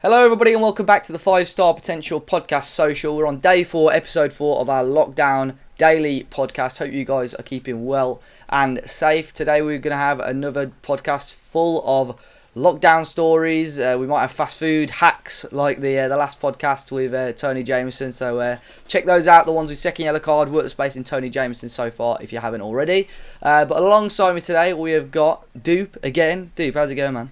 Hello everybody and welcome back to the 5-Star Potential Podcast Social. We're on day 4, episode 4 of our lockdown daily podcast. Hope you guys are keeping well and safe. Today we're going to have another podcast full of lockdown stories. We might have fast food hacks like the last podcast with Tony Jameson. So check those out, the ones with second yellow card, work the space in Tony Jameson so far if you haven't already. But alongside me today we have got Dupe again. Dupe, how's it going, man?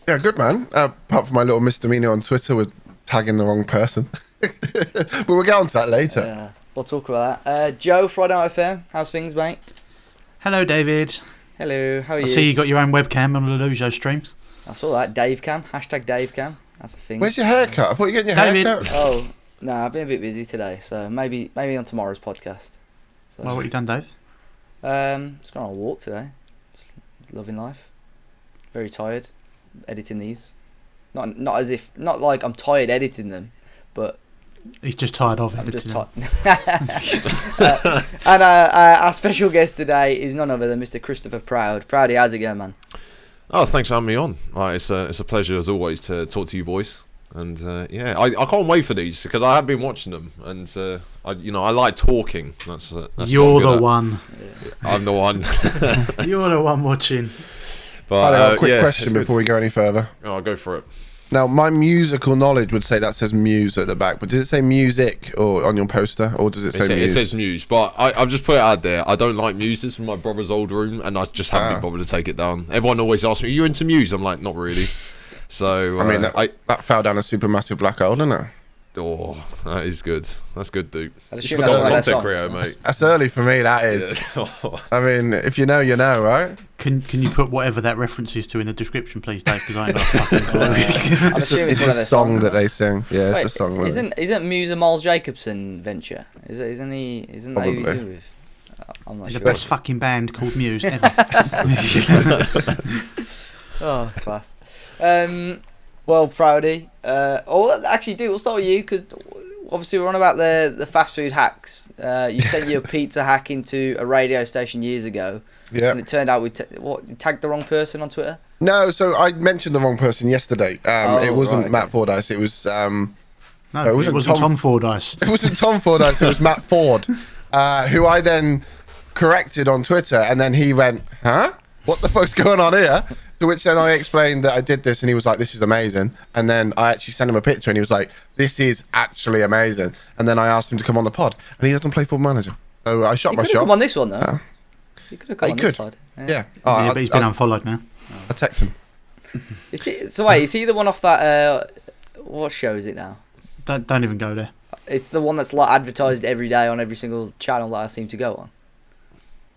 Yeah, good, man. Apart from my little misdemeanor on Twitter with tagging the wrong person. But we'll get on to that later. Yeah, we'll talk about that. Joe, Friday Night FM, how's things, mate? Hello, David. Hello, how are you? I see you got your own webcam on the Luzo streams. I saw that. Dave Cam. Hashtag Dave Cam. That's a thing. Where's your haircut? I thought you were getting your David. haircut. Oh, no, I've been a bit busy today, so maybe on tomorrow's podcast. So, Well, what you done, Dave? just gone on a walk today. Just loving life. Very tired. Editing these. Not like I'm tired editing them, but He's just tired of it. I'm just tired. And our special guest today is none other than Mr. Christopher Proudie, how's it going, man? Oh, thanks for having me on. It's a pleasure as always to talk to you boys, and I can't wait for these because I have been watching them, and I like talking. That's You're the one. I'm the one. You're the one watching. But A quick question before we go any further. I'll go for it. Now, my musical knowledge would say that says Muse at the back, but does it say music or on your poster, or does it say Muse? It says Muse, but I've just put it out there. I don't like Muse. This is from my brother's old room, and I just haven't been bothered to take it down. Everyone always asks me, "Are you into Muse?" I'm like, not really. So I mean, that fell down a supermassive black hole, didn't it? Oh, that is good. That's good, dude. I just You've assume that's got one of their content songs. creator, mate. That's early for me, that is. Yeah. I mean, if you know, you know, right? Can you put whatever that reference is to in the description, please, Dave? Because I ain't got a fucking clue. I'm assuming it's It's one of a their song songs. that they sing. Yeah, it's Wait, a song. Isn't Muse a Miles Jacobson venture? Isn't that who he's Probably. with? I'm not The sure. best fucking band called Muse ever. Oh, class. Well, Proudie. We'll start with you because obviously we're on about the fast food hacks. You sent your pizza hack into a radio station years ago, Yeah. and it turned out you tagged the wrong person on Twitter. No, so I mentioned the wrong person yesterday. It wasn't right, Matt okay. Fordyce. It was No, it it wasn't Tom Fordyce. It wasn't Tom Fordyce, it was Matt Ford, who I then corrected on Twitter, and then he went, huh? What the fuck's going on here? To which then I explained that I did this, and he was like, this is amazing. And then I actually sent him a picture, and he was like, this is actually amazing. And then I asked him to come on the pod, and he doesn't play Football Manager. So I shot He my could have shot. come on this one though. Yeah. He could have come He on this could. pod. Yeah. Yeah, but he's been unfollowed now. I text him. Is he the one off that? What show is it now? Don't even go there. It's the one that's like advertised every day on every single channel that I seem to go on.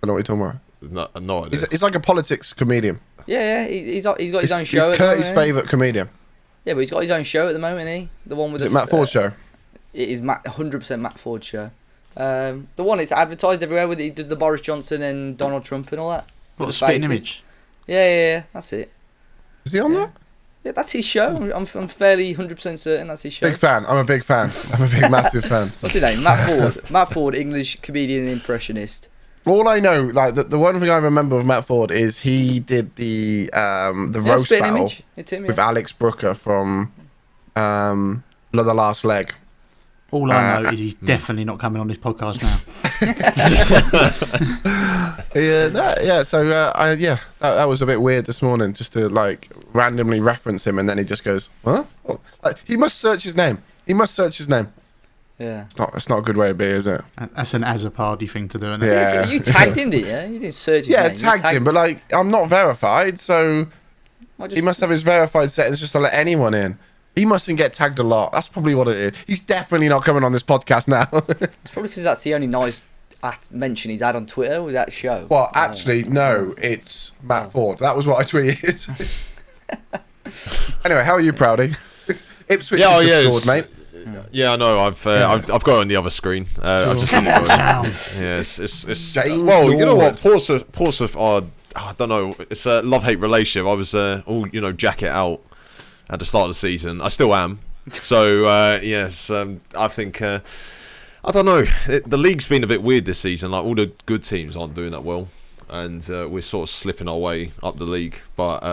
I know what you're talking about. No idea. He's like a politics comedian. Yeah, he's got his own show. He's at the Curtis' moment, favourite comedian. Yeah, but he's got his own show at the moment, isn't he? The one with Is it Matt Ford's show? It is 100% Matt Ford's show. The one it's advertised everywhere with he does the Boris Johnson and Donald Trump and all that. What, With a the spitting faces. image? Yeah, that's it. Is he on that? Yeah, that's his show. I'm fairly 100% certain that's his show. Big fan. I'm a big fan. I'm a big, massive fan. What's his name? Matt Ford. Matt Ford, English comedian and impressionist. All I know, like the one thing I remember of Matt Ford is he did the roast spitting battle image. It's him, yeah. with Alex Brooker from The Last Leg. All I know is he's definitely not coming on this podcast now. That was a bit weird this morning, just to like randomly reference him, and then he just goes, "Huh?" Like, he must search his name. Yeah. It's not a good way to be, is it? That's an Azzopardi thing to do, isn't it? Yeah. So you tagged him, didn't you? You didn't search his name. Yeah, You tagged him, but like I'm not verified, so he must have his verified settings just to let anyone in. He mustn't get tagged a lot. That's probably what it is. He's definitely not coming on this podcast now. It's probably because that's the only nice mention he's had on Twitter with that show. Well, actually, no, it's Matt Ford. That was what I tweeted. Anyway, how are you, Proudie? Ipswich just scored, mate. Yeah, I know. I've got it on the other screen. I've just seen it going. Yeah, it's James well, you know what? Norwood. Portsmouth are, I don't know. It's a love-hate relationship. I was all jacket out at the start of the season. I still am. So yes, I think I don't know. The league's been a bit weird this season. Like all the good teams aren't doing that well, and we're sort of slipping our way up the league. But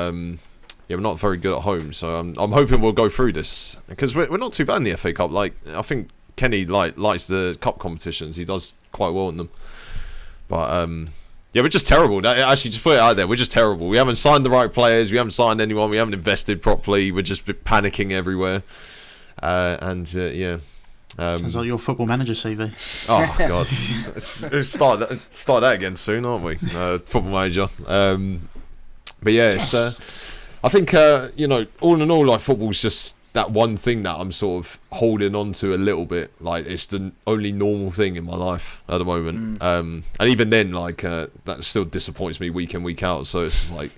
we're not very good at home. So I'm hoping we'll go through this because we're not too bad in the FA Cup. Like I think Kenny likes the cup competitions. He does quite well in them. But yeah, we're just terrible. Actually, just put it out there. We're just terrible. We haven't signed the right players. We haven't signed anyone. We haven't invested properly. We're just panicking everywhere. Yeah. Sounds like your football manager CV. Oh God, start that again soon, aren't we? Football manager. But yeah, it's. I think all in all, like football's just that one thing that I'm sort of holding on to a little bit. Like it's the only normal thing in my life at the moment. And even then, like that still disappoints me week in, week out. So it's like,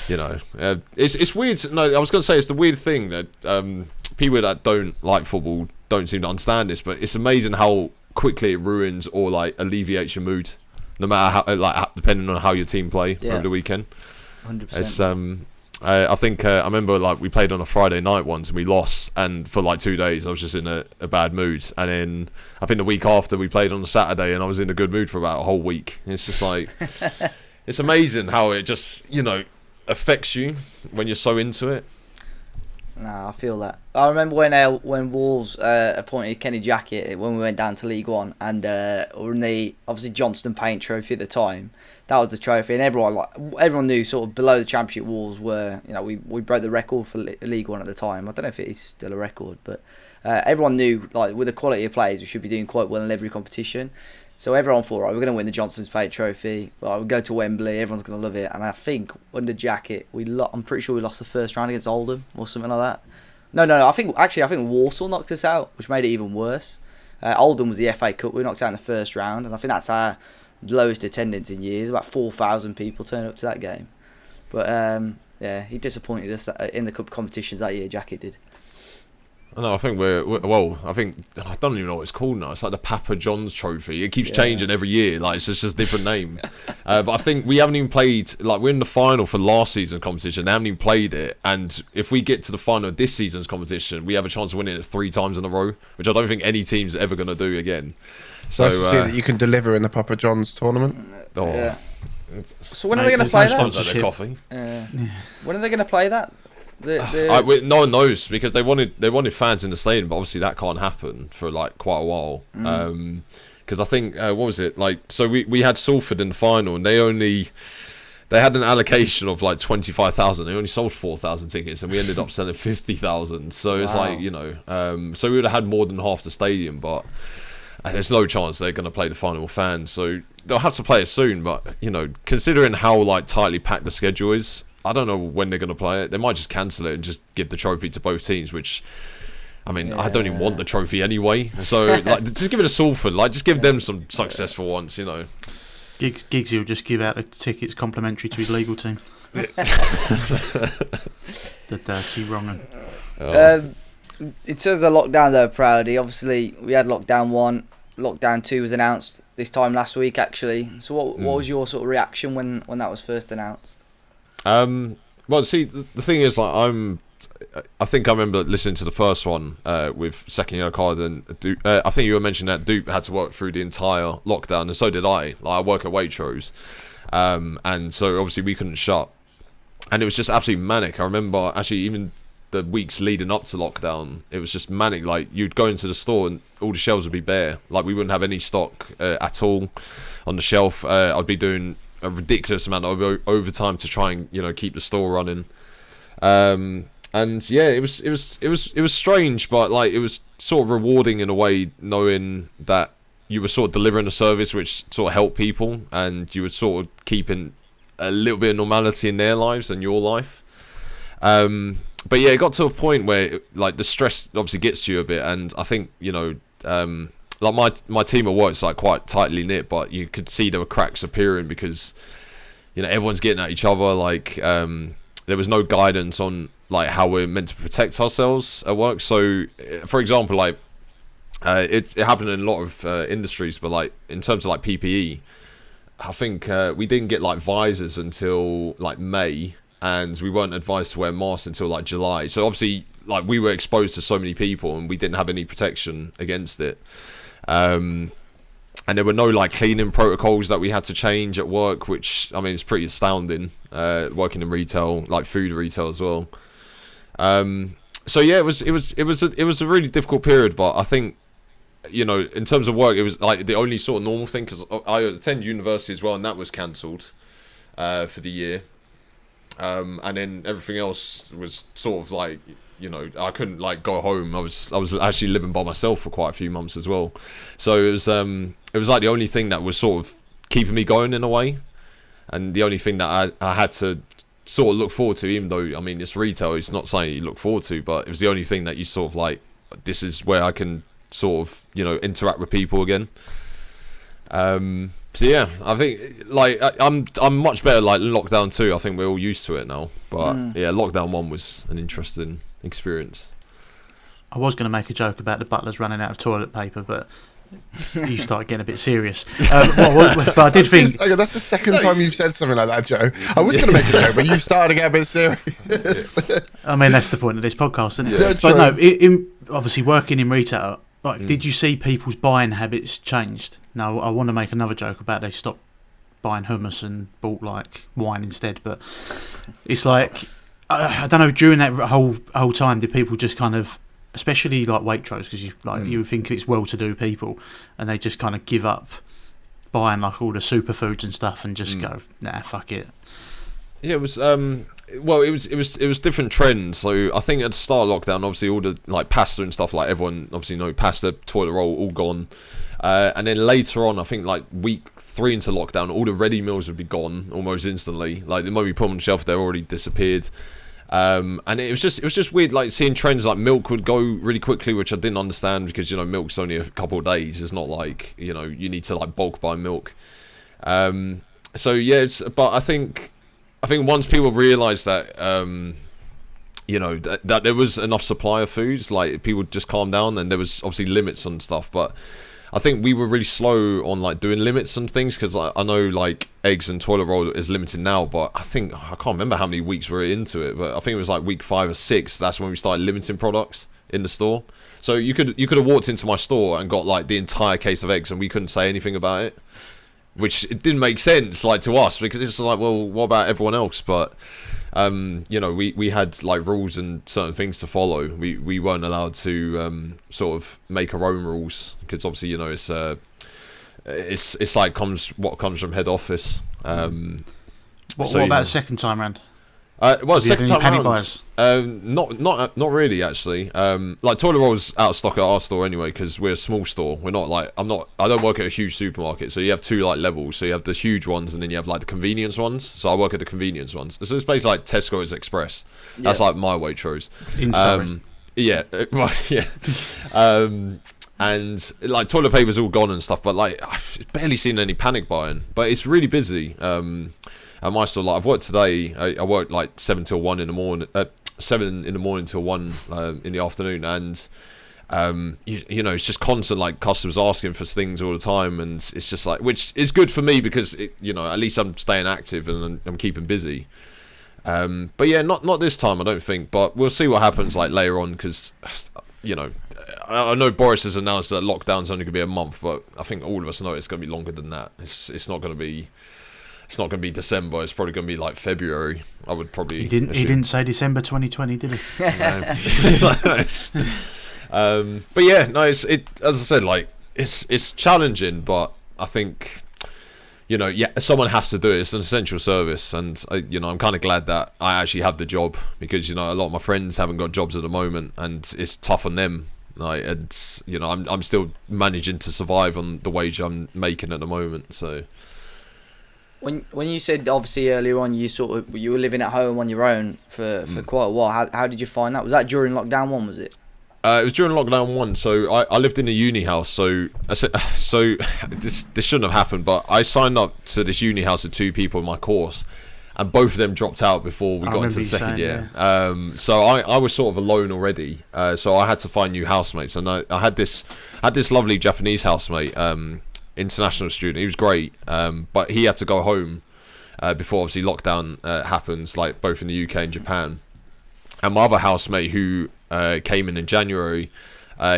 it's weird. No, I was going to say it's the weird thing that people that don't like football don't seem to understand this, but it's amazing how quickly it ruins or like alleviates your mood, no matter how depending on how your team play over the weekend. 100%. It's I think I remember like we played on a Friday night once and we lost, and for like 2 days I was just in a bad mood, and then I think the week after we played on a Saturday and I was in a good mood for about a whole week. It's just like it's amazing how it just affects you when you're so into it. No, I feel that. I remember when Wolves appointed Kenny Jackett when we went down to League One, and in the obviously Johnston Paint Trophy at the time. That was the trophy, and everyone knew sort of below the Championship Wolves were, we broke the record for League One at the time. I don't know if it is still a record, but everyone knew like with the quality of players we should be doing quite well in every competition. So everyone thought, right, we're going to win the Johnston's Paint Trophy. Well, we'll go to Wembley. Everyone's going to love it. And I think under Jackett, I'm pretty sure we lost the first round against Oldham or something like that. No. I think Walsall knocked us out, which made it even worse. Oldham was the FA Cup. We knocked out in the first round, and I think that's our lowest attendance in years. About 4,000 people turned up to that game. But yeah, he disappointed us in the cup competitions that year. Jackett did. No, I think I don't even know what it's called now. It's like the Papa John's Trophy. It keeps changing every year. Like it's just a different name. But I think we haven't even played. Like we're in the final for last season's competition. They haven't even played it. And if we get to the final of this season's competition, we have a chance of winning it 3 times in a row, which I don't think any team's ever going to do again. So nice to see that you can deliver in the Papa John's tournament. Yeah. So when are they going to play that? Coffee. When are they going to play that? No one knows because they wanted fans in the stadium, but obviously that can't happen for like quite a while. Because I think what was it like? So we had Salford in the final, and they had an allocation of like 25,000. They only sold 4,000 tickets, and we ended up selling 50,000. So it's like so we would have had more than half the stadium, but there's no chance they're going to play the final with fans. So they'll have to play it soon. But considering how like tightly packed the schedule is, I don't know when they're going to play it. They might just cancel it and just give the trophy to both teams, which, I mean, I don't even want the trophy anyway. So, like, just give it to Salford. Like, just give them some successful ones, Giggsy will just give out the tickets complimentary to his legal team. The dirty wrong un. In terms of lockdown, though, Proudie, obviously, we had lockdown 1. Lockdown 2 was announced this time last week, actually. So what was your sort of reaction when that was first announced? Well, see, the thing is, like, I think I remember listening to the first one with second year card, and I think you were mentioning that Dupe had to work through the entire lockdown, and so did I. Like, I work at Waitrose, and so obviously we couldn't shut, and it was just absolutely manic. I remember actually even the weeks leading up to lockdown, it was just manic. Like, you'd go into the store and all the shelves would be bare. Like, we wouldn't have any stock at all on the shelf. I'd be doing a ridiculous amount of overtime to try and keep the store running, and yeah, it was strange, but like it was sort of rewarding in a way, knowing that you were sort of delivering a service which sort of helped people, and you were sort of keeping a little bit of normality in their lives and your life. But yeah, it got to a point where like the stress obviously gets to you a bit, and I think like my team at work is like quite tightly knit, but you could see there were cracks appearing because everyone's getting at each other. Like there was no guidance on like how we're meant to protect ourselves at work. So for example, like it happened in a lot of industries, but like in terms of like PPE, I think we didn't get like visors until like May, and we weren't advised to wear masks until like July. So obviously like we were exposed to so many people and we didn't have any protection against it. And and there were no like cleaning protocols that we had to change at work, which I mean is pretty astounding. Working in retail, like food retail as well. So yeah, it was a really difficult period, but I think, you know, in terms of work, it was like the only sort of normal thing, because I attend university as well, and that was cancelled for the year. And then everything else was sort of like, you know, I couldn't like go home. I was actually living by myself for quite a few months as well. So it was like the only thing that was sort of keeping me going in a way, and the only thing that I had to sort of look forward to, even though, I mean, it's retail, it's not something you look forward to, but it was the only thing that you sort of like, this is where I can sort of, you know, interact with people again. So yeah, I think like I'm much better like lockdown 2. I think we're all used to it now, but yeah, lockdown 1 was an interesting experience. I was going to make a joke about the butlers running out of toilet paper, but you started getting a bit serious. But I did think that's the second time you've said something like that, Joe. I was going to make a joke, but you started to get a bit serious. I mean, that's the point of this podcast, isn't it? Yeah, but no, in obviously working in retail, like, did you see people's buying habits changed? Now, I want to make another joke about they stopped buying hummus and bought like wine instead, but it's like I don't know. During that whole time, did people just kind of, especially like Waitrose, because you would think it's well-to-do people, and they just kind of give up buying like all the superfoods and stuff and just go, nah, fuck it. Yeah, it was well, it was different trends. So I think at the start of lockdown, obviously all the like pasta and stuff, like everyone obviously know pasta, toilet roll, all gone. And then later on, I think like week 3 into lockdown, all the ready meals would be gone almost instantly. Like the moment you put them on the shelf, they're already disappeared. And it was just weird, like seeing trends like milk would go really quickly, which I didn't understand, because, you know, milk's only a couple of days. It's not like, you know, you need to like bulk buy milk. So yeah, but I think once people realised that, you know, that there was enough supply of foods, like people just calmed down, and there was obviously limits on stuff. But I think we were really slow on like doing limits on things, because I know like eggs and toilet roll is limited now, but I can't remember how many weeks we're into it, but I think it was like week 5 or 6. That's when we started limiting products in the store. So you could have walked into my store and got like the entire case of eggs, and we couldn't say anything about it, which it didn't make sense like to us, because it's like, well, what about everyone else? But you know, we had like rules and certain things to follow. We weren't allowed to sort of make our own rules, because obviously, you know, it's like what comes from head office. What about the second time round? Well, second time panic round, buyers? not really actually. Like toilet rolls out of stock at our store anyway, because we're a small store. We're not like I don't work at a huge supermarket, so you have 2 like levels. So you have the huge ones, and then you have like the convenience ones. So I work at the convenience ones. So it's basically like Tesco's Express. That's like my Waitrose. Yeah, well, yeah. And like toilet paper's all gone and stuff, but like I've barely seen any panic buying. But it's really busy. At my store, like I've worked today. I worked like 7 till 1 in the morning, 7 in the morning till 1 in the afternoon, and you know, it's just constant like customers asking for things all the time, and it's just like, which is good for me, because you know, at least I'm staying active and I'm keeping busy. But yeah, not this time, I don't think. But we'll see what happens like later on, because you know, I know Boris has announced that lockdown's only going to be a month, but I think all of us know it's going to be longer than that. It's not going to be. It's not going to be December. It's probably going to be like February. I would probably. He didn't say December 2020, did he? But yeah, no. As I said, like it's challenging, but I think, you know, yeah, someone has to do it. It's an essential service, and you know, I'm kind of glad that I actually have the job, because, you know, a lot of my friends haven't got jobs at the moment, and it's tough on them. Like, it's, you know, I'm still managing to survive on the wage I'm making at the moment, so. When you said obviously earlier on you were living at home on your own for quite a while, how did you find that? Was that during lockdown 1, was it? It was during lockdown 1. So I lived in a uni house. So this shouldn't have happened, but I signed up to this uni house with 2 people in my course, and both of them dropped out before we got into the second year. Yeah. So I was sort of alone already. So I had to find new housemates, and I had this lovely Japanese housemate. International student. He was great, but he had to go home before obviously lockdown happens, like both in the UK and Japan. And my other housemate, who came in January,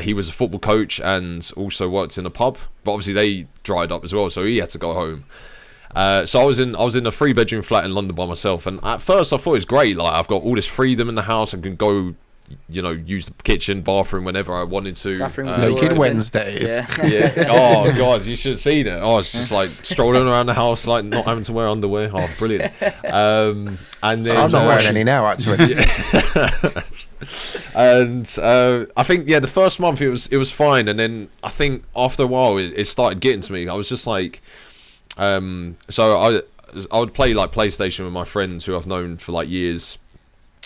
He was a football coach and also worked in a pub, but obviously they dried up as well, so he had to go home. So I was in a 3-bedroom flat in London by myself, and at first I thought it was great. Like, I've got all this freedom in the house, I can go, use the kitchen, bathroom whenever I wanted to. Naked Wednesdays. Yeah. Oh god, you should have seen it. I was just like strolling around the house, like not having to wear underwear. Oh, brilliant. And then I'm not wearing any now, actually. And I think the first month it was fine, and then I think after a while it started getting to me. I was just like, so I would play like PlayStation with my friends who I've known for like years.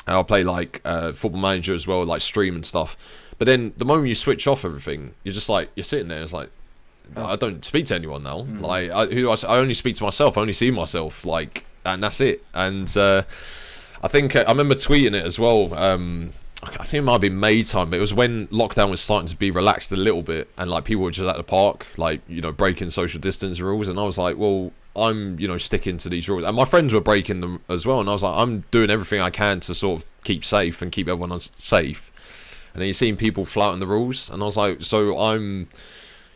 I'll play like Football Manager as well, like stream and stuff. But then the moment you switch off everything, you're just like, you're sitting there. It's like, I don't speak to anyone now. Like, I only speak to myself. I only see myself. Like, and that's it. And I think I remember tweeting it as well. I think it might have been May time, but it was when lockdown was starting to be relaxed a little bit, and like people were just at the park, like breaking social distance rules. And I was like, well, I'm sticking to these rules, and my friends were breaking them as well. And I was like, I'm doing everything I can to sort of keep safe and keep everyone safe. And then you're seeing people flouting the rules, and I was like, so I'm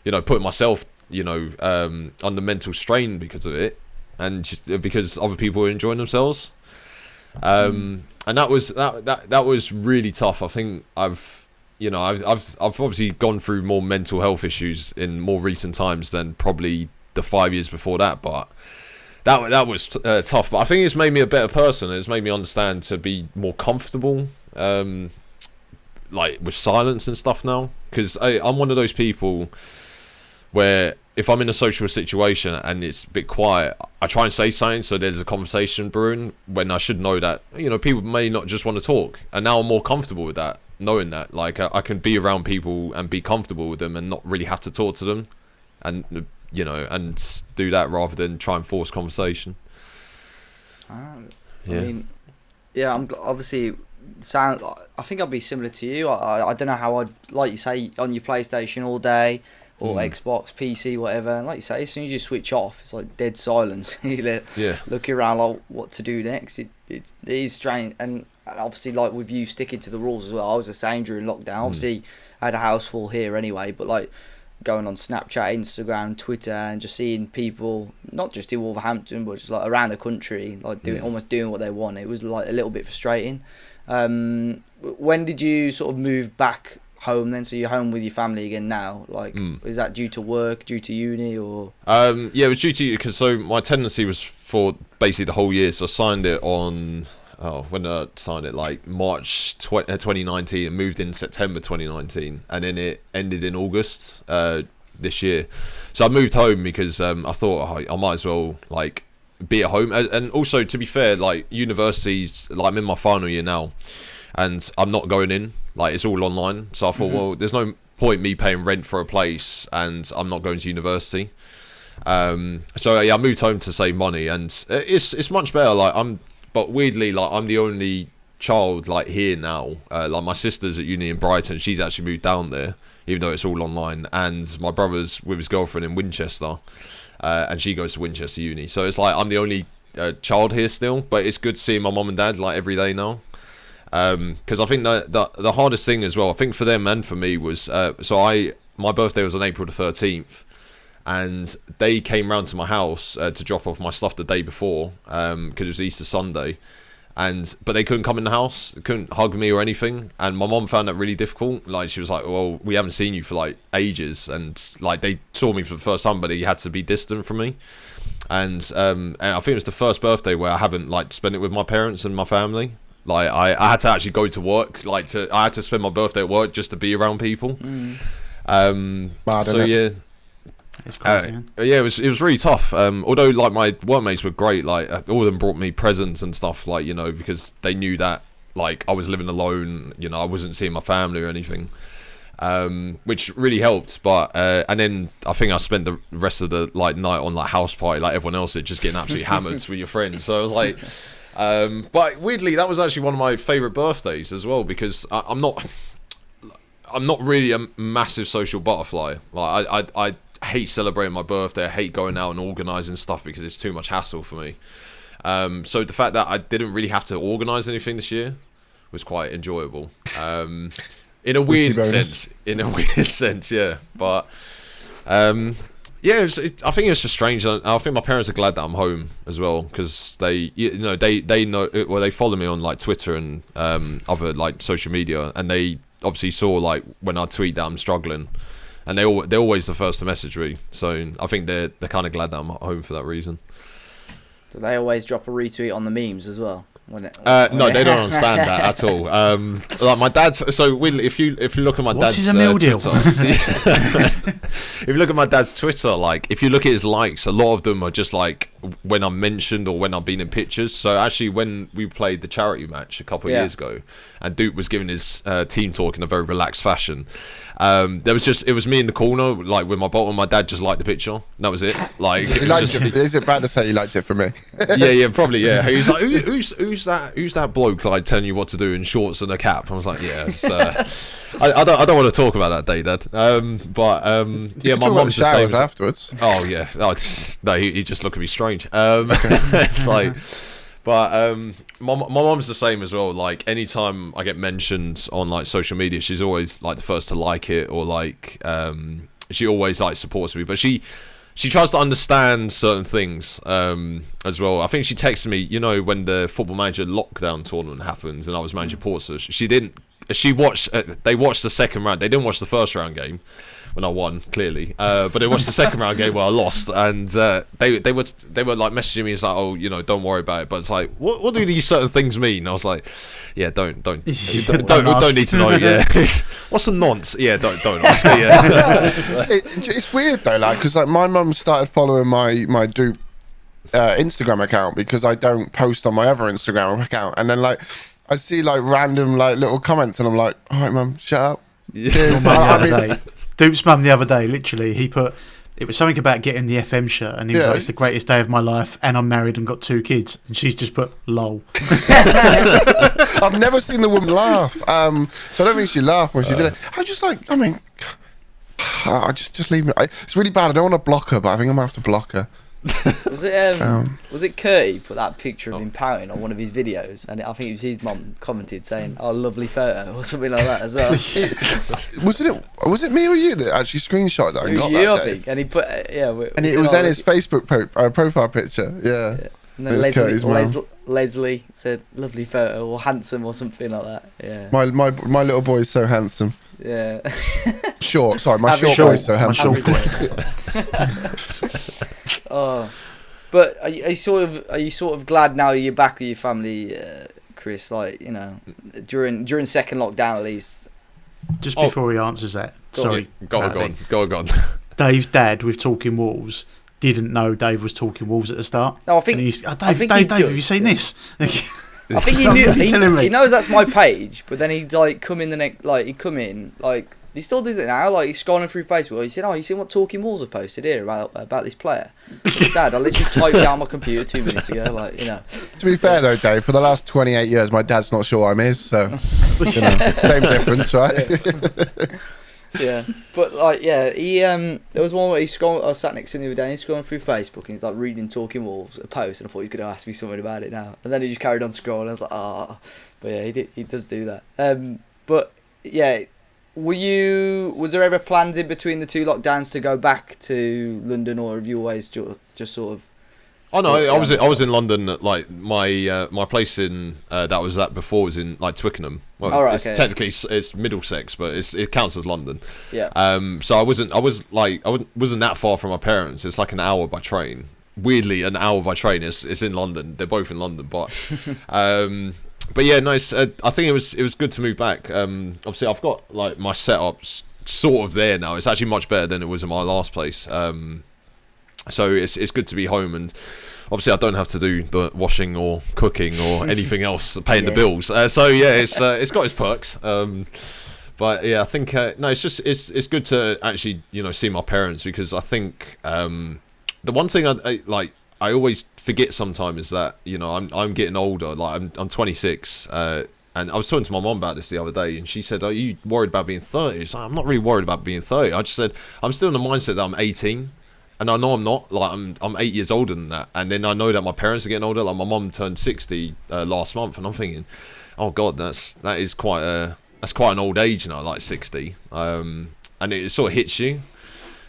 putting myself under mental strain because of it, and just because other people are enjoying themselves. And that was really tough. I think I've obviously gone through more mental health issues in more recent times than probably the 5 years before that, but that was tough. But I think it's made me a better person. It's made me understand to be more comfortable, like with silence and stuff now. Because I'm one of those people where if I'm in a social situation and it's a bit quiet, I try and say something so there's a conversation brewing, when I should know that people may not just want to talk. And now I'm more comfortable with that, knowing that like I can be around people and be comfortable with them and not really have to talk to them, and and do that rather than try and force conversation. I mean, I'm obviously I think I'd be similar to you. I don't know how I'd, like you say, on your PlayStation all day, or Xbox, PC, whatever. And like you say, as soon as you switch off, it's like dead silence. You look around like what to do next. It is strange. And obviously, like with you sticking to the rules as well, I was the same during lockdown. Obviously, I had a house full here anyway, but like going on Snapchat, Instagram, Twitter, and just seeing people, not just in Wolverhampton, but just like around the country, like almost doing what they want. It was like a little bit frustrating. When did you sort of move back home then? So you're home with your family again now? Like, is that due to work, due to uni, or? It was due to, because so my tenancy was for basically the whole year. So I signed it on, when I signed it, like March 2019, and moved in September 2019, and then it ended in August this year. So I moved home because I thought I might as well like be at home, and also to be fair, like universities, like I'm in my final year now, and I'm not going in, like it's all online. So I thought, well, there's no point me paying rent for a place and I'm not going to university. I moved home to save money, and it's much better. But weirdly, like I'm the only child like here now. Like my sister's at uni in Brighton, she's actually moved down there, even though it's all online. And my brother's with his girlfriend in Winchester, and she goes to Winchester uni. So it's like I'm the only child here still. But it's good seeing my mum and dad like every day now. Because I think the hardest thing as well, I think for them and for me, was my birthday was on April the 13th. And they came round to my house to drop off my stuff the day before, because it was Easter Sunday, but they couldn't come in the house, couldn't hug me or anything, and my mom found that really difficult. Like she was like, "Well, we haven't seen you for like ages," and like they saw me for the first time, but they had to be distant from me. And I think it was the first birthday where I haven't like spent it with my parents and my family. Like I had to actually go to work, I had to spend my birthday at work just to be around people. It's crazy, man. It was really tough. Although like my workmates were great, like all of them brought me presents and stuff, like because they knew that like I was living alone, I wasn't seeing my family or anything, which really helped. But and then I think I spent the rest of the like night on like house party like everyone else did, just getting absolutely hammered with your friends. So I was like, but weirdly that was actually one of my favourite birthdays as well, because I'm not really a massive social butterfly. Like I hate celebrating my birthday. I hate going out and organising stuff because it's too much hassle for me. So the fact that I didn't really have to organise anything this year was quite enjoyable. in a weird bonus. sense. In a weird sense, yeah. But yeah, I think it's just strange. I think my parents are glad that I'm home as well, because they know well, they follow me on like Twitter and other like social media, and they obviously saw like when I tweet that I'm struggling, and they're always the first to message me. So I think they're kind of glad that I'm at home for that reason. Do they always drop a retweet on the memes as well? No, they don't understand that at all. Like my dad's. So if you look at my What dad's is a meal deal? Twitter, if you look at my dad's Twitter, like if you look at his likes, a lot of them are just like when I'm mentioned or when I've been in pictures. So actually, when we played the charity match a couple of years ago, and Duke was giving his team talk in a very relaxed fashion, it was me in the corner, like with my bottle, and my dad just liked the picture. And that was it. Like, Is it bad to say he liked it for me? yeah, probably, yeah. He was like, who's that bloke like telling you what to do in shorts and a cap? I was like, yeah. I don't want to talk about that day, Dad. Yeah, my mom's the same. Afterwards. Oh yeah, no, he just looked at me strange. It's like. But my mom's the same as well. Like anytime I get mentioned on like social media, she's always like the first to like it, or like she always like supports me. But she tries to understand certain things as well. I think she texted me, when the Football Manager lockdown tournament happens and I was managing Portsmouth. They watched the second round. They didn't watch the first round game when I won, clearly, but they watched the second round game where I lost, and they were like messaging me, it's like, oh, don't worry about it, but it's like, what do these certain things mean? And I was like, yeah, don't need to know. Yeah, what's a nonce? Yeah, don't ask. Yeah. It's weird though, like, because like my mum started following my Dupe Instagram account because I don't post on my other Instagram account, and then like I see like random like little comments, and I'm like, all right, mum, shut up. Yeah. Dupe's mum the other day, literally, he put, it was something about getting the FM shirt, and he was like, it's the greatest day of my life, and I'm married and got 2 kids, and she's just put lol. I've never seen the woman laugh, so I don't think she laughed when she did it. I was just like, I mean, I just leave me. It's really bad. I don't want to block her, but I think I'm gonna have to block her. Was it Curtie put that picture of him pouting on one of his videos, and I think it was his mum commented saying, "Oh, lovely photo" or something like that as well. Was it me or you that actually screenshot that? It was you, I think, and he put and it was then his Facebook profile picture. Yeah. And then Leslie said, "Lovely photo" or "handsome" or something like that. Yeah. My little boy is so handsome. Yeah. Short. Sorry, my short boy is so handsome. Oh, but are you sort of glad now you're back with your family, Chris? Like, during second lockdown at least. Just before he answers that, sorry, go on. Dave's dad with Talking Wolves didn't know Dave was Talking Wolves at the start. No, I think. Dave, have you seen this? I think he knew. He knows that's my page, but then he'd like come in the next. Like he'd come in like. He still does it now, like he's scrolling through Facebook. He said, "Oh, you seen what Talking Walls have posted here about this player?" Dad, I literally typed down my computer 2 minutes ago, To be fair though, Dave, for the last 28 years, my dad's not sure I'm his, so same difference, right? Yeah, but he there was one where I was sat next to him the other day, and he's scrolling through Facebook, and he's like reading Talking Wolves a post, and I thought he's going to ask me something about it now, and then he just carried on scrolling. I was like, but yeah, he does do that. But yeah. Was there ever plans in between the 2 lockdowns to go back to London, or have you always just sort of? Oh no, I was in London. Like my place in that was at before was in like Twickenham. Well, technically it's Middlesex, but it counts as London. Yeah. So I wasn't that far from my parents. It's like an hour by train. Weirdly, an hour by train. It's in London. They're both in London, but But yeah, nice. I think it was good to move back. Obviously, I've got like my setups sort of there now. It's actually much better than it was in my last place. So it's good to be home, and obviously I don't have to do the washing or cooking or anything else, paying the bills. So yeah, it's got its perks. But yeah, I think it's good to actually see my parents, because I think the one thing I always forget sometimes is that I'm getting older. Like I'm 26, and I was talking to my mom about this the other day, and she said, "Are you worried about being 30?" It's like, I'm not really worried about being 30. I just said I'm still in the mindset that I'm 18, and I know I'm not. Like I'm 8 years older than that, and then I know that my parents are getting older. Like my mom turned 60 last month, and I'm thinking, oh god, that is quite a that's quite an old age now, like 60, and it sort of hits you.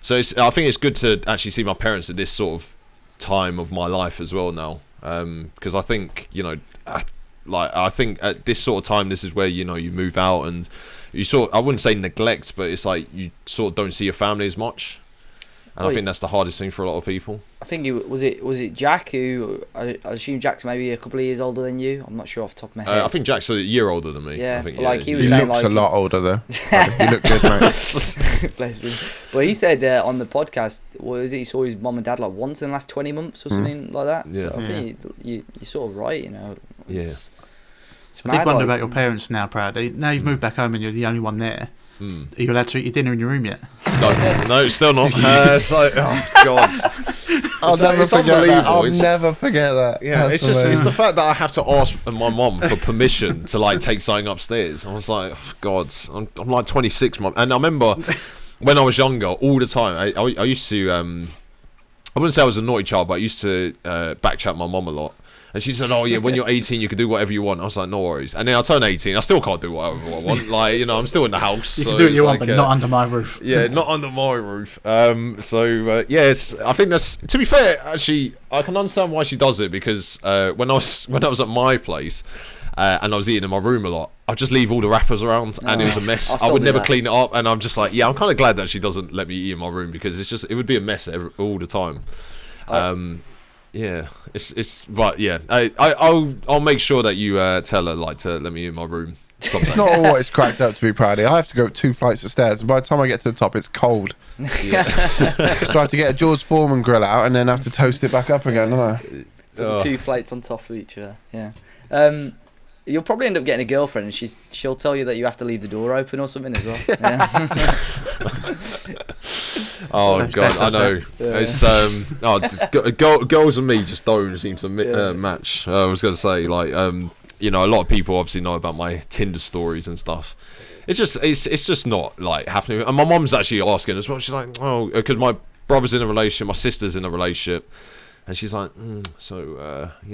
So I think it's good to actually see my parents at this sort of time of my life as well now, because I think, you know, I think at this sort of time, this is where, you know, you move out and you I wouldn't say neglect, but it's like you sort of don't see your family as much. And I think that's the hardest thing for a lot of people. I think was it Jack who I assume Jack's maybe a couple of years older than you. I'm not sure off the top of my head. I think Jack's a year older than me. Yeah, I think, like he was He saying, looks like, a lot older though. You look good, mate. Bless him. But he said on the podcast, he saw his mum and dad like once in the last 20 months or something like that. Yeah. So I think you're sort of right, you know. Yeah. It's I did mad, wonder like- about your parents now, Proudie. Now you've moved back home and you're the only one there. Are you allowed to eat your dinner in your room yet? No, still not. It's like, oh God. I'll never it's forget that. unbelievable. I'll It's- never forget that. Yeah, That's it's amazing. the fact that I have to ask my mum for permission to like take something upstairs. I was like, oh, God, I'm like 26, mum, and I remember when I was younger, all the time. I used to I wouldn't say I was a naughty child, but I used to backchat my mum a lot. And she said, "Oh yeah, when you're 18, you can do whatever you want." I was like, "No worries." And then I turned 18, I still can't do whatever I want. Like, you know, I'm still in the house. You so can do what it's you want, like, but not under my roof. yeah, not under my roof. Yeah, I think that's, to be fair, actually, I can understand why she does it, because when I was at my place and I was eating in my room a lot, I'd just leave all the wrappers around and it was a mess. I still would do never that. clean it up, and I'm just like, yeah, I'm kind of glad that she doesn't let me eat in my room, because it would be a mess all the time. Yeah, but yeah, I'll make sure that you tell her like to let me in my room. It's not all what it's cracked up to be, Proudie. I have to go up 2 flights of stairs, and by the time I get to the top, it's cold. Yeah. So I have to get a George Foreman grill out, and then have to toast it back up again, don't I? Put the 2 plates on top of each other. Yeah. You'll probably end up getting a girlfriend, and she'll tell you that you have to leave the door open or something as well. Yeah. Oh God, I know. It's girls and me just don't seem to match. I was gonna say, like, you know, a lot of people obviously know about my Tinder stories and stuff. It's just not like happening. And my mom's actually asking as well. She's like, oh, because my brother's in a relationship, my sister's in a relationship. And she's like, you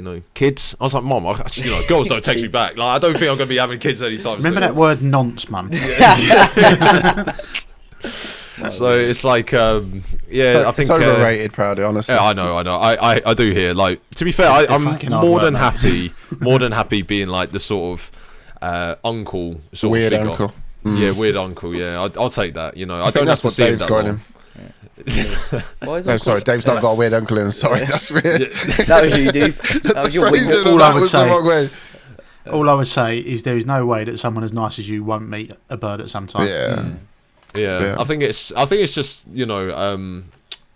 know, kids. I was like, Mom, you know, girls don't text me back. Like, I don't think I'm going to be having kids anytime soon. Remember that word nonce, Mum? So it's like, I think it's overrated, Proudie, honestly. Yeah, I know. I do hear. Like, to be fair, I'm fucking hard more work, than mate. happy being like the sort of uncle sort Weird of figure. uncle. Yeah, weird uncle. Yeah, I'll take that. You know, I don't think have that's to what see him Dave's that got in long. him. Why is No, Uncle sorry, Dave's not got a weird uncle in him. Sorry, that's weird. That was you, dude. That was your Phrasing wing. of all I that would was the say- wrong way. All I would say is there is no way that someone as nice as you won't meet a bird at some time. Yeah. Yeah, I think it's just, you know,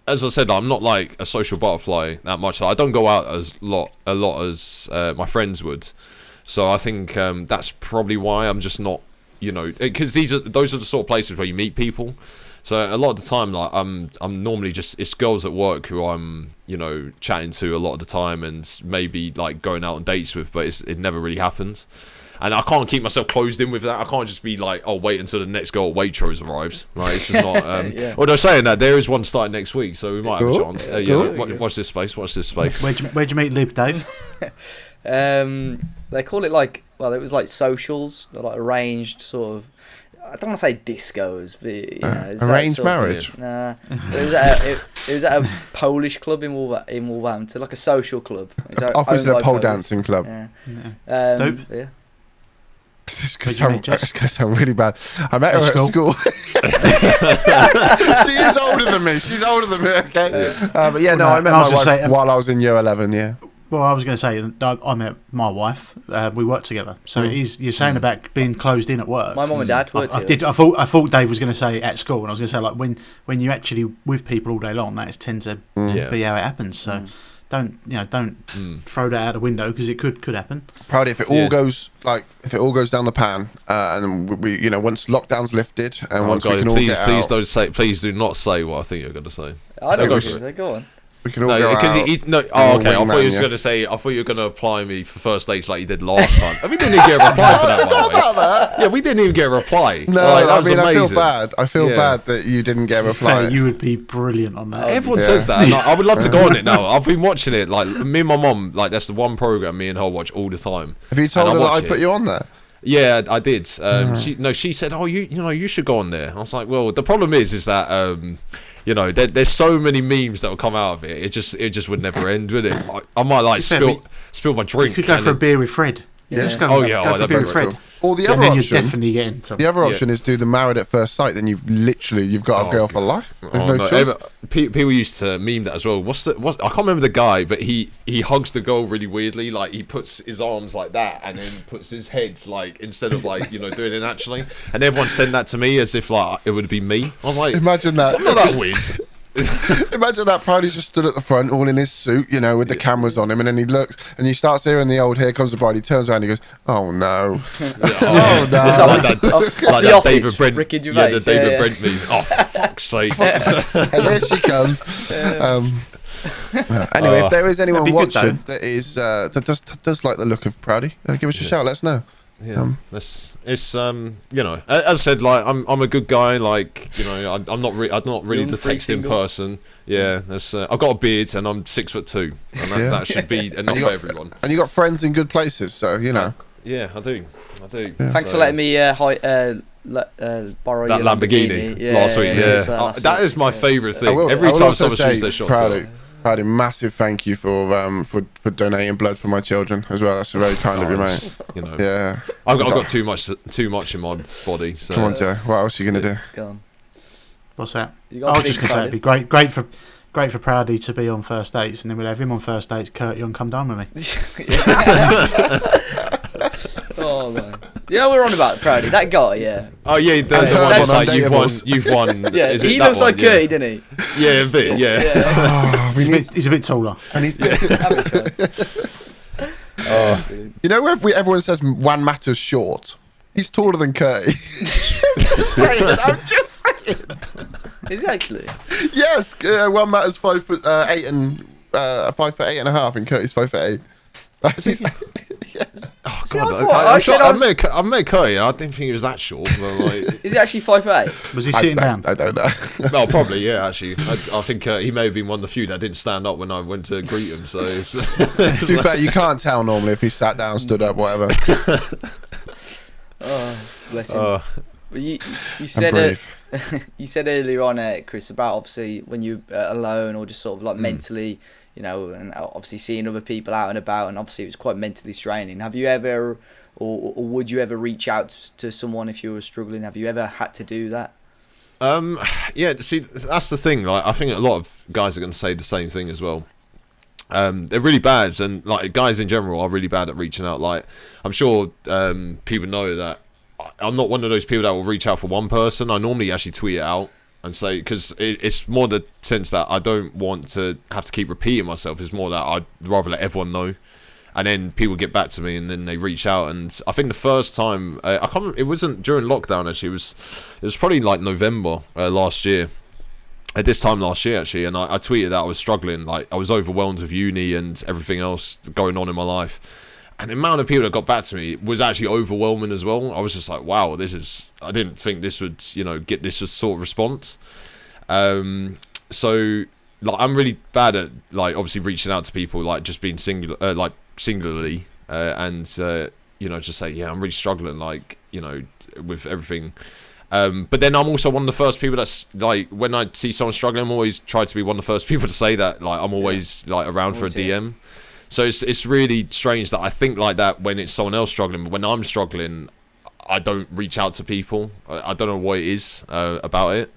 as I said, I'm not like a social butterfly that much. I don't go out a lot as my friends would. So I think that's probably why I'm just not, you know, because those are the sort of places where you meet people. So a lot of the time, like I'm normally it's girls at work who I'm, you know, chatting to a lot of the time, and maybe like going out on dates with, but it never really happens. And I can't keep myself closed in with that. I can't just be like, oh, wait until the next girl at Waitrose arrives. Like, it's just not. Yeah. Although saying that, there is one starting next week, so we might have a Cool. chance. Cool. Watch this space. Watch this space. Where'd you meet Lib, Dave? They call it like, well, it was like socials. They're like arranged sort of. I don't want to say discos, but you know, it's that Arranged sort of- marriage? Nah, it was at a Polish club in Wolverhampton, like a social club. It's Office owned at a by pole Polish. dancing club. Yeah. Dope. Yeah. It's Where'd going you meet Jess? to sound really bad. I met her At at school? school. She is older than me. She's older than me, okay? But yeah, no, I met I was my just wife saying- while I was in year 11, yeah. Well, I was going to say, I met my wife. We worked together. So it is, you're saying about being closed in at work. My mum and dad worked I here. thought Dave was going to say at school, and I was going to say like when you're actually with people all day long, that tends to be how it happens. So don't throw that out the window, because it could happen. Proud if it all goes down the pan, and then we once lockdown's lifted and once we can all get out, Please do not say what I think you're going to say. I don't Go know. for it. Go on. we can all No, go because out. okay. I thought you was yeah. going to say. I thought you were going to apply me for first dates like you did last time. We didn't even get a reply for that, by the way. Yeah, we didn't even get a reply. No, Like, that I was mean, amazing. I feel bad. I feel Yeah. bad that you didn't get a reply. Fair, you would be brilliant on that. Everyone Yeah. says that. And I would love to go on it now. I've been watching it. Like me and my mum, like that's the one program me and her watch all the time. Have you told And her that I watch put it. you on there? Yeah, I did. She said, "Oh, you should go on there." I was like, "Well, the problem is that there's so many memes that will come out of it. It just would never end, would it? I might like spill my drink. You could go for a beer with Fred. Yeah. Just go Oh, for a beer with Fred. Or the So other then you're option, definitely getting some. the other option is do the married at first sight. Then you've got a girl for life. There's no choice. People used to meme that as well. I can't remember the guy, but he hugs the girl really weirdly. Like he puts his arms like that, and then puts his head like instead of like doing it naturally. And everyone sent that to me as if like it would be me. I was like, Imagine that. I'm not that weird. Imagine that Proudie's just stood at the front, all in his suit, with the cameras on him, and then he looks, and you start hearing the old "Here Comes the Bride." He turns around, and he goes, "Oh no, oh no!" It's like that Office, David Brent, Ricky Gervais, the David Brent meme. Oh, for fuck's sake! And there she comes. Anyway, if there is anyone That'd be good, watching that does like the look of Proudie, give us a shout. Let us know. Yeah, it's as I said, like I'm a good guy. Like I'm not really the texting person. Yeah, I've got a beard and I'm 6'2", and that should be enough for everyone. And you got friends in good places, so Yeah, I do. Yeah. Thanks for letting me borrow that your Lamborghini last week. Yeah, that is my favourite thing. Every time someone shoots their shot. Proudie, massive thank you for donating blood for my children as well. That's very kind of you, mate. Yeah. I've got too much in my body. So. Come on, Joe. What else are you gonna do? Go on. What's that? I was just gonna say it'd be great for Proudie to be on first dates, and then we'll have him on first dates. Kurt, you want to come down with me? Oh man. We're on about Proudie. That guy, yeah. Oh yeah, the one was like you've won. Yeah, he looks like Curty, didn't he? Yeah, a bit. Yeah. Oh, He's a bit taller. Everyone says Juan Mata's short. He's taller than Curty. I'm just saying. Is he actually? Yes, Juan Mata's 5'8" and 5'8.5", and Curty's 5'8". Yes. Oh See, god, I met Curry. I didn't think he was that short. But like, is he actually 5'8"? Was he sitting down? I don't know. No, probably yeah. Actually, I think he may have been one of the few that didn't stand up when I went to greet him. So, to be fair, you can't tell normally if he sat down, stood up, whatever. Oh, bless him. You said you said earlier on, Chris, about obviously when you're alone or just sort of like mentally, and obviously seeing other people out and about, and obviously it was quite mentally straining. Have you ever, or would you ever reach out to someone if you were struggling? Have you ever had to do that? Yeah. See, that's the thing. Like, I think a lot of guys are going to say the same thing as well. They're really bad, and like guys in general are really bad at reaching out. Like, I'm sure people know that I'm not one of those people that will reach out for one person. I normally actually tweet it out and say, because it's more the sense that I don't want to have to keep repeating myself. It's more that I'd rather let everyone know, and then people get back to me, and then they reach out. And I think the first time I can't remember, it wasn't during lockdown actually. It was probably like November last year. At this time last year actually, and I tweeted that I was struggling, like I was overwhelmed with uni and everything else going on in my life. And the amount of people that got back to me was actually overwhelming as well. I was just like, wow, I didn't think this would, get this sort of response. So, like, I'm really bad at, like, obviously reaching out to people, like, just being singularly, and, just say, yeah, I'm really struggling, like, with everything. But then I'm also one of the first people that's, like, when I see someone struggling, I'm always try to be one of the first people to say that, like, I'm always, like, around for a DM. So it's really strange that I think like that when it's someone else struggling, but when I'm struggling, I don't reach out to people. I don't know what it is about it.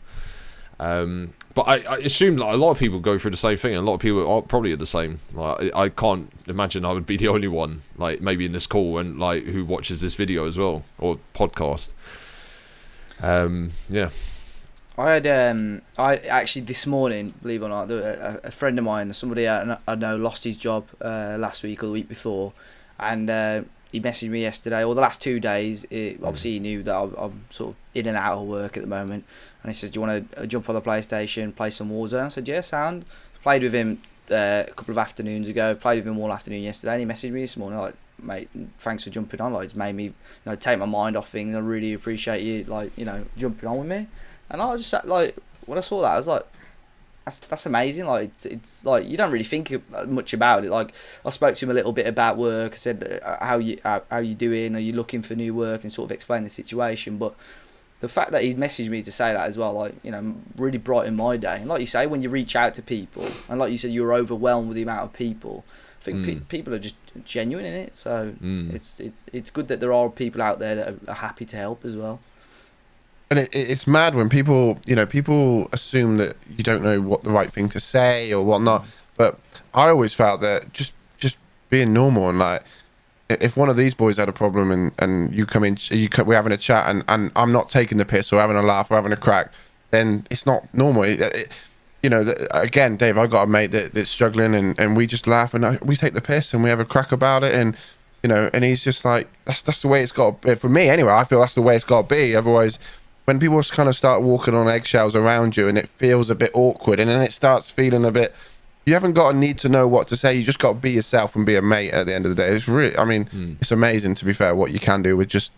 But I assume that a lot of people go through the same thing, and a lot of people are probably the same. Like, I can't imagine I would be the only one, like maybe in this call and like who watches this video as well or podcast. Yeah. I had I actually this morning, believe it or not, a friend of mine, somebody I know, lost his job last week or the week before, and he messaged me yesterday, or the last 2 days. Obviously, he knew that I'm sort of in and out of work at the moment, and he says, "Do you want to jump on the PlayStation, play some Warzone?" I said, "Yeah, sound." Played with him a couple of afternoons ago. Played with him all afternoon yesterday, and he messaged me this morning like, "Mate, thanks for jumping on. Like, it's made me, take my mind off things. I really appreciate you, like, jumping on with me." And I was just like, when I saw that, I was like, that's amazing. Like it's like you don't really think much about it. Like I spoke to him a little bit about work. I said how you doing? Are you looking for new work? And sort of explain the situation. But the fact that he messaged me to say that as well, like, you know, really brightened my day. And like you say, when you reach out to people, and like you said, you're overwhelmed with the amount of people. I think people are just genuine in it. So it's good that there are people out there that are happy to help as well. And it's mad when people, you know, people assume that you don't know what the right thing to say or whatnot. But I always felt that just being normal, and like, if one of these boys had a problem and you come in, we're having a chat and I'm not taking the piss or having a laugh or having a crack, then it's not normal. You know, again, Dave, I got a mate that's struggling and we just laugh and we take the piss and we have a crack about it, and you know, and he's just like, that's the way it's got to be. For me anyway, I feel that's the way it's got to be. Otherwise, when people kind of start walking on eggshells around you and it feels a bit awkward, and then it starts feeling a bit, you haven't got a need to know what to say. You just got to be yourself and be a mate at the end of the day. It's really, I mean, it's amazing, to be fair, what you can do with just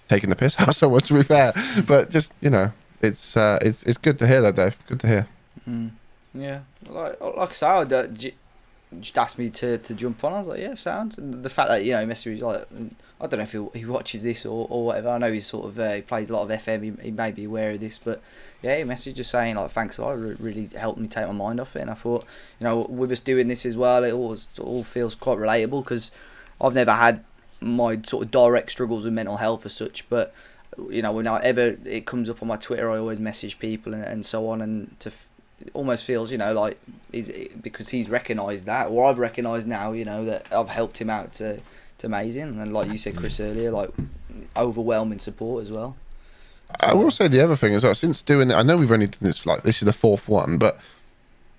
taking the piss out of someone, to be fair. But just, you know, it's good to hear that, Dave. Good to hear. Yeah, like I said, just asked me to jump on. I was like, yeah, sound. And the fact that, you know, he messaged me, like, I don't know if he watches this or whatever. I know he's sort of he plays a lot of FM. He may be aware of this, but yeah, he messaged just saying like, thanks a lot. It really helped me take my mind off it. And I thought, you know, with us doing this as well, it all feels quite relatable, because I've never had my sort of direct struggles with mental health as such, but you know, whenever it comes up on my Twitter, I always message people and so on, and it almost feels, you know, like because he's recognised that, or I've recognised now, you know, that I've helped him out to amazing. And like you said, Chris, earlier, like overwhelming support as well. I will say the other thing as well, since doing it, I know we've only done this, like, this is the fourth one, but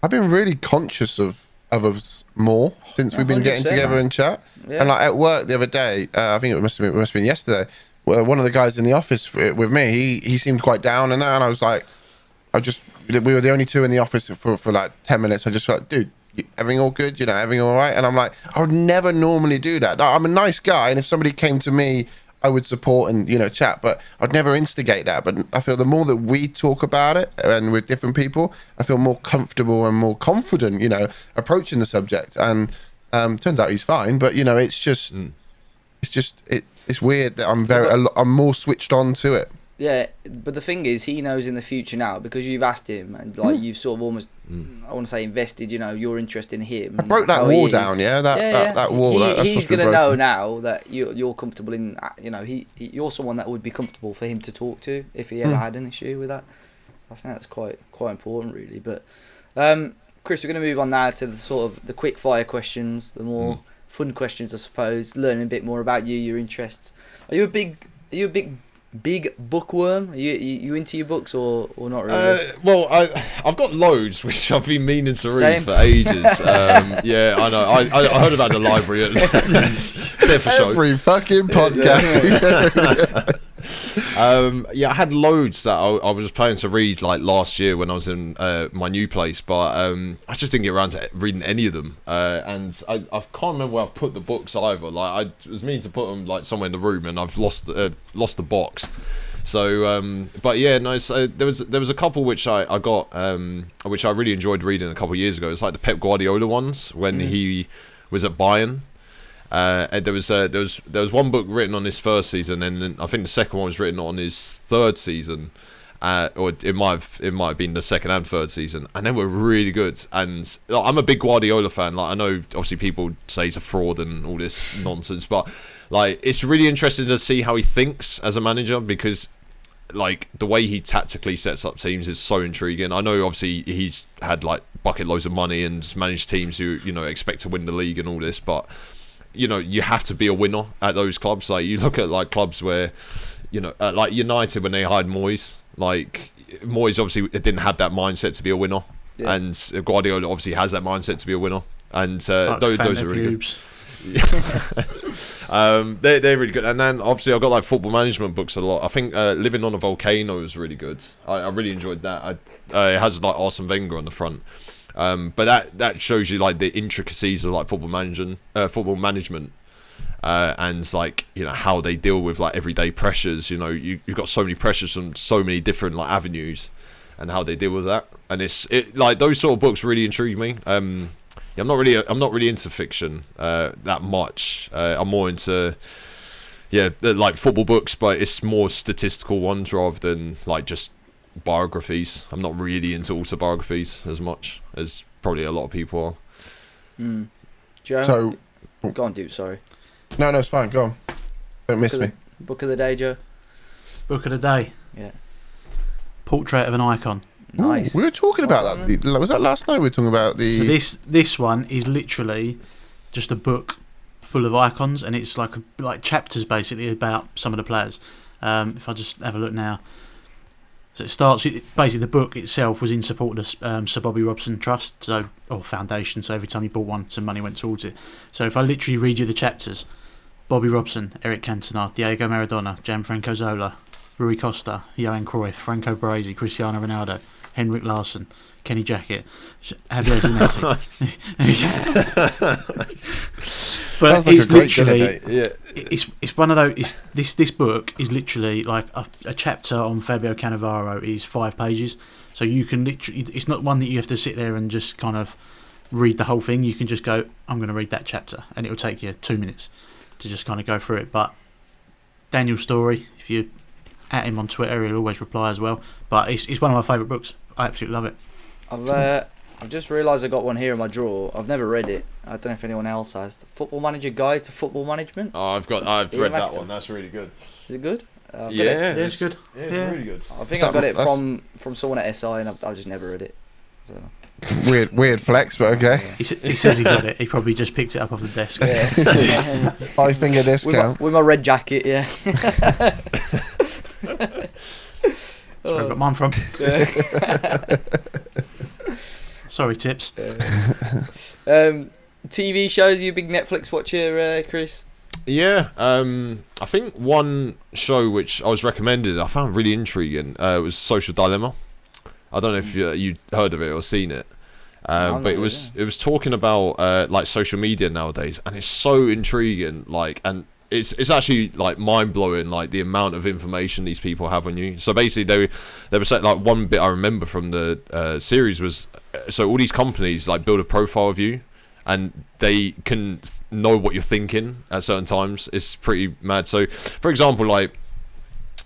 I've been really conscious of us more since we've been getting together and chat. Yeah. And like at work the other day, I think it must have been yesterday, one of the guys in the office with me, he seemed quite down and that, and I was like, we were the only two in the office for like 10 minutes. I just felt, dude, everything all good? You know, everything all right? And I'm like, I would never normally do that. I'm a nice guy, and if somebody came to me, I would support and, you know, chat, but I'd never instigate that. But I feel the more that we talk about it and with different people, I feel more comfortable and more confident, you know, approaching the subject. And turns out he's fine, but you know, it's weird that I'm more switched on to it. Yeah, but the thing is, he knows in the future now, because you've asked him, and like you've sort of almost, I want to say, invested, you know, your interest in him. I broke that wall down, yeah. That wall. He's going to know now that you're comfortable in, you know, you're someone that would be comfortable for him to talk to if he ever had an issue with that. So I think that's quite important, really. But Chris, we're going to move on now to the sort of the quick fire questions, the more fun questions, I suppose. Learning a bit more about you, your interests. Are you a big bookworm? Are you into your books or not really? Well, I've got loads which I've been meaning to read for ages. Yeah, I know. I heard about the library. Every fucking podcast. Yeah, I had loads that I was planning to read like last year when I was in my new place, but I just didn't get around to reading any of them. And I can't remember where I've put the books either. Like I was meaning to put them like somewhere in the room, and I've lost the box. So, but yeah, no. So there was a couple which I got, which I really enjoyed reading a couple of years ago. It's like the Pep Guardiola ones when he was at Bayern. And there was one book written on his first season, and then I think the second one was written on his third season, or it might have been the second and third season, and they were really good. And like, I'm a big Guardiola fan. Like I know obviously people say he's a fraud and all this nonsense, but like it's really interesting to see how he thinks as a manager, because like the way he tactically sets up teams is so intriguing. I know obviously he's had like bucket loads of money and managed teams who, you know, expect to win the league and all this, but you know, you have to be a winner at those clubs. Like you look at like clubs where, you know, like United when they hired Moyes, like Moyes obviously didn't have that mindset to be a winner, and Guardiola obviously has that mindset to be a winner, and those are really good. They're really good. And then obviously I've got like football management books a lot. I think Living on a Volcano is really good. I really enjoyed that. It has like Arsene Wenger on the front. But that shows you like the intricacies of like football management, and like, you know, how they deal with like everyday pressures. You know, you've got so many pressures from so many different like avenues, and how they deal with that. And it like those sort of books really intrigue me. I'm not really into fiction that much. I'm more into like football books, but it's more statistical ones rather than like just biographies. I'm not really into autobiographies as much as probably a lot of people are. Joe, So, go on, dude. Sorry. no, it's fine. Go on. Don't miss me. Book of the day, Joe. Book of the day. Yeah. Portrait of an icon. Nice. We were talking about that. Was that last night? We were talking about the. So this one is literally just a book full of icons, and it's like chapters basically about some of the players. If I just have a look now. So it starts with, basically the book itself was in support of the Sir Bobby Robson Trust, or foundation. So every time you bought one, some money went towards it. So if I literally read you the chapters: Bobby Robson, Eric Cantona, Diego Maradona, Gianfranco Zola, Rui Costa, Johan Cruyff, Franco Baresi, Cristiano Ronaldo, Henrik Larsson, Kenny Jackett, Javier Zanetti. But Sounds like it's a great dinner literally, date. it's one of those. This book is literally like a chapter on Fabio Cannavaro is 5 pages. So you can literally, it's not one that you have to sit there and just kind of read the whole thing. You can just go, I'm going to read that chapter, and it'll take you 2 minutes to just kind of go through it. But Daniel's story, if you at him on Twitter, he'll always reply as well. But it's one of my favourite books. I absolutely love it. I've just realised I got one here in my drawer. I've never read it. I don't know if anyone else has. The Football Manager Guide to Football Management. Oh, I've read that one. That's really good. Is it good? It's good. Yeah, it's really good. I think I got it from someone at SI, and I just never read it. So. Weird flex, but okay. He says he got it. He probably just picked it up off the desk. Yeah. 5 finger discount. With my red jacket, yeah. That's where I got mine from. Sorry, Tips. TV shows, you a big Netflix watcher, Chris? Yeah, I think one show which I was recommended, I found really intriguing, was Social Dilemma. I don't know if you heard of it or seen it, but it was talking about like social media nowadays, and it's so intriguing. Like, and it's actually like mind blowing, like the amount of information these people have on you. So basically, they were saying, like, one bit I remember from the series was, so all these companies like build a profile of you, and they can know what you're thinking at certain times. It's pretty mad. So, for example, like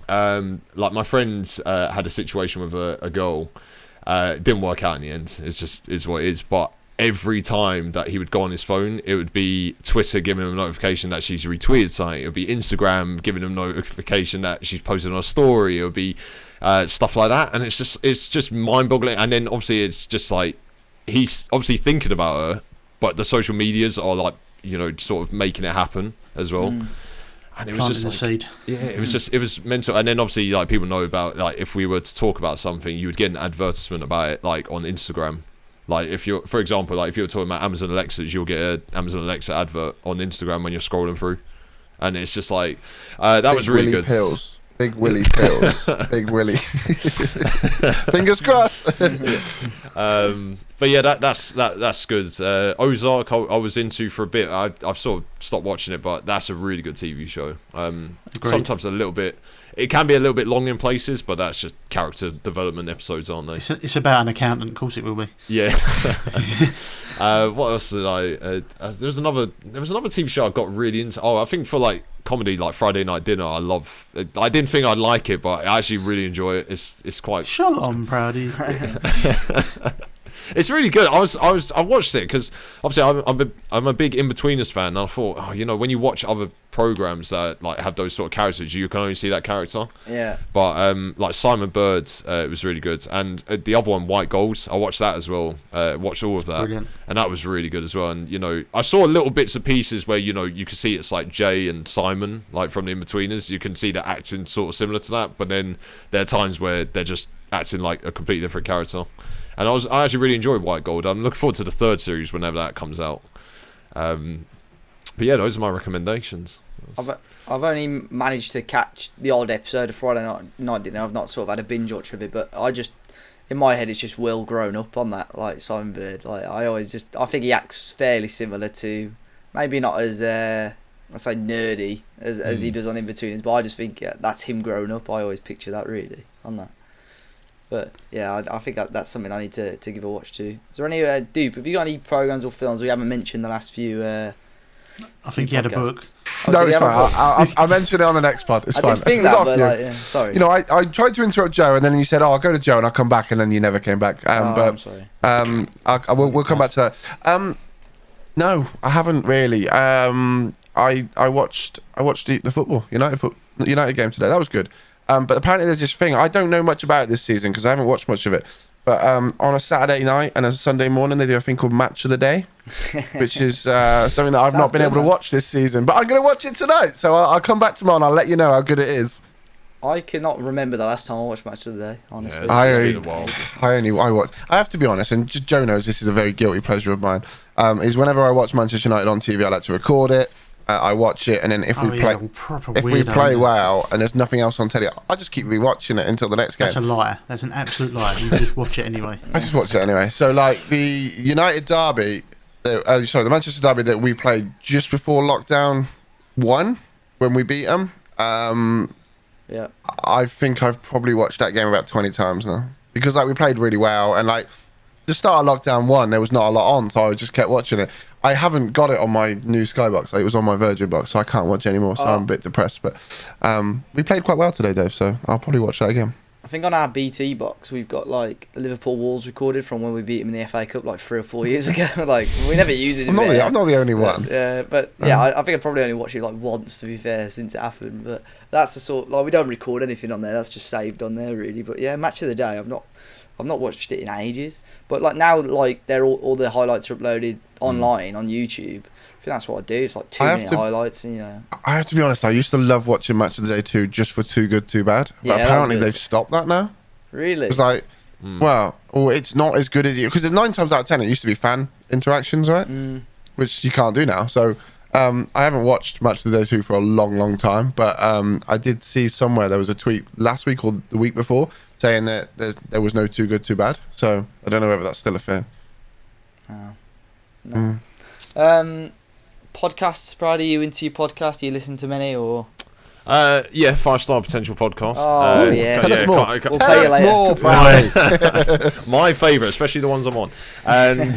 my friend had a situation with a girl. It didn't work out in the end. It's just is what it is. But every time that he would go on his phone, it would be Twitter giving him a notification that she's retweeted something. It would be Instagram giving him a notification that she's posted on a story. It would be stuff like that, and it's just mind-boggling. And then obviously it's just like he's obviously thinking about her, but the social medias are like, sort of making it happen as well. And it was just like, seed. Yeah, it was mental. And then obviously, like, people know about, like, if we were to talk about something, you would get an advertisement about it, like, on Instagram. Like, if you're, for example, like, if you're talking about Amazon Alexas, you'll get an Amazon Alexa advert on Instagram when you're scrolling through. And it's just like, that was really good. Pills. Big Willy pills. Big Willy. Fingers crossed. But yeah, that's good. Ozark, I was into for a bit. I've sort of stopped watching it, but that's a really good TV show. Sometimes it can be a little bit long in places, but that's just character development episodes, aren't they? It's about an accountant, of course it will be. Yeah. What else did I? There was another TV show I got really into. Oh, I think for like comedy, like Friday Night Dinner, I love. I didn't think I'd like it, but I actually really enjoy it. It's quite. Shalom, Proudie. It's really good. I watched it because obviously I'm a big In-Betweeners fan, and I thought, when you watch other programs that like have those sort of characters, you can only see that character. Yeah. But like Simon Bird, it was really good, and the other one, White Gold, I watched that as well. Watched all of that. Brilliant. And that was really good as well. And I saw little bits and pieces where you could see it's like Jay and Simon, like from the In-Betweeners. You can see that acting sort of similar to that, but then there are times where they're just acting like a completely different character. And I actually really enjoyed White Gold. I'm looking forward to the third series whenever that comes out. But yeah, those are my recommendations. I've only managed to catch the odd episode of Friday Night Dinner. I've not sort of had a binge watch of it, but in my head, it's just Will grown up on that, like Simon Bird. Like I think he acts fairly similar to, maybe not as let's say nerdy as he does on In-Betweeners, but I just think that's him grown up. I always picture that really on that. But yeah, I think that's something I need to give a watch to. Is there any Dupe? Have you got any programs or films we haven't mentioned the last few? I think he had a book. No, it's fine. I'll mention it on the next pod. It's fine. I did think that, but yeah, sorry. You know, I tried to interrupt Joe, and then you said, "Oh, I'll go to Joe, and I'll come back," and then you never came back. But I'm sorry. we'll come back to that. No, I haven't really. I watched the football United game today. That was good. But apparently there's this thing. I don't know much about it this season because I haven't watched much of it. But on a Saturday night and a Sunday morning, they do a thing called Match of the Day, which is something that I've not been able to watch this season. But I'm going to watch it tonight. So I'll come back tomorrow and I'll let you know how good it is. I cannot remember the last time I watched Match of the Day, honestly. Yeah, I watch. I have to be honest, and Joe knows this is a very guilty pleasure of mine. Is whenever I watch Manchester United on TV, I like to record it. I watch it, and then if we play well, and there's nothing else on telly, I just keep rewatching it until the next game. That's a lie. That's an absolute lie. You just watch it anyway. I just watch it anyway. So like the United derby, the Manchester derby that we played just before lockdown 1 when we beat them. Yeah. I think I've probably watched that game about 20 times now because like we played really well, and like the start of lockdown 1 there was not a lot on, so I just kept watching it. I haven't got it on my new Skybox. Like, it was on my Virgin box, so I can't watch it anymore. So I'm a bit depressed. But we played quite well today, Dave. So I'll probably watch that again. I think on our BT box we've got like Liverpool Wolves recorded from when we beat them in the FA Cup like 3 or 4 years ago. Like we never use it. I'm not the only one. But I think I probably only watched it like once, to be fair, since it happened. But that's the sort, like, we don't record anything on there. That's just saved on there, really. But yeah, Match of the Day, I've not watched it in ages. But like now, like they're all the highlights are uploaded online on YouTube. I think that's what I do. It's like 2 minute highlights, and I have to be honest. I used to love watching Match of the Day 2 just for Too Good Too Bad. But apparently they've stopped that now. Really? It's like, it's not as good as you, because 9 times out of 10 it used to be fan interactions, right? Which you can't do now. So I haven't watched Match of the Day 2 for a long, long time. But I did see somewhere there was a tweet last week or the week before saying that there was no Too Good Too Bad. So I don't know whether that's still a thing. No. Podcasts, Proudie, are you into your podcast? Do you listen to many, or? 5-star potential podcast. Oh, yeah. Tell us more. We'll pay you later. My favourite, especially the ones I'm on. And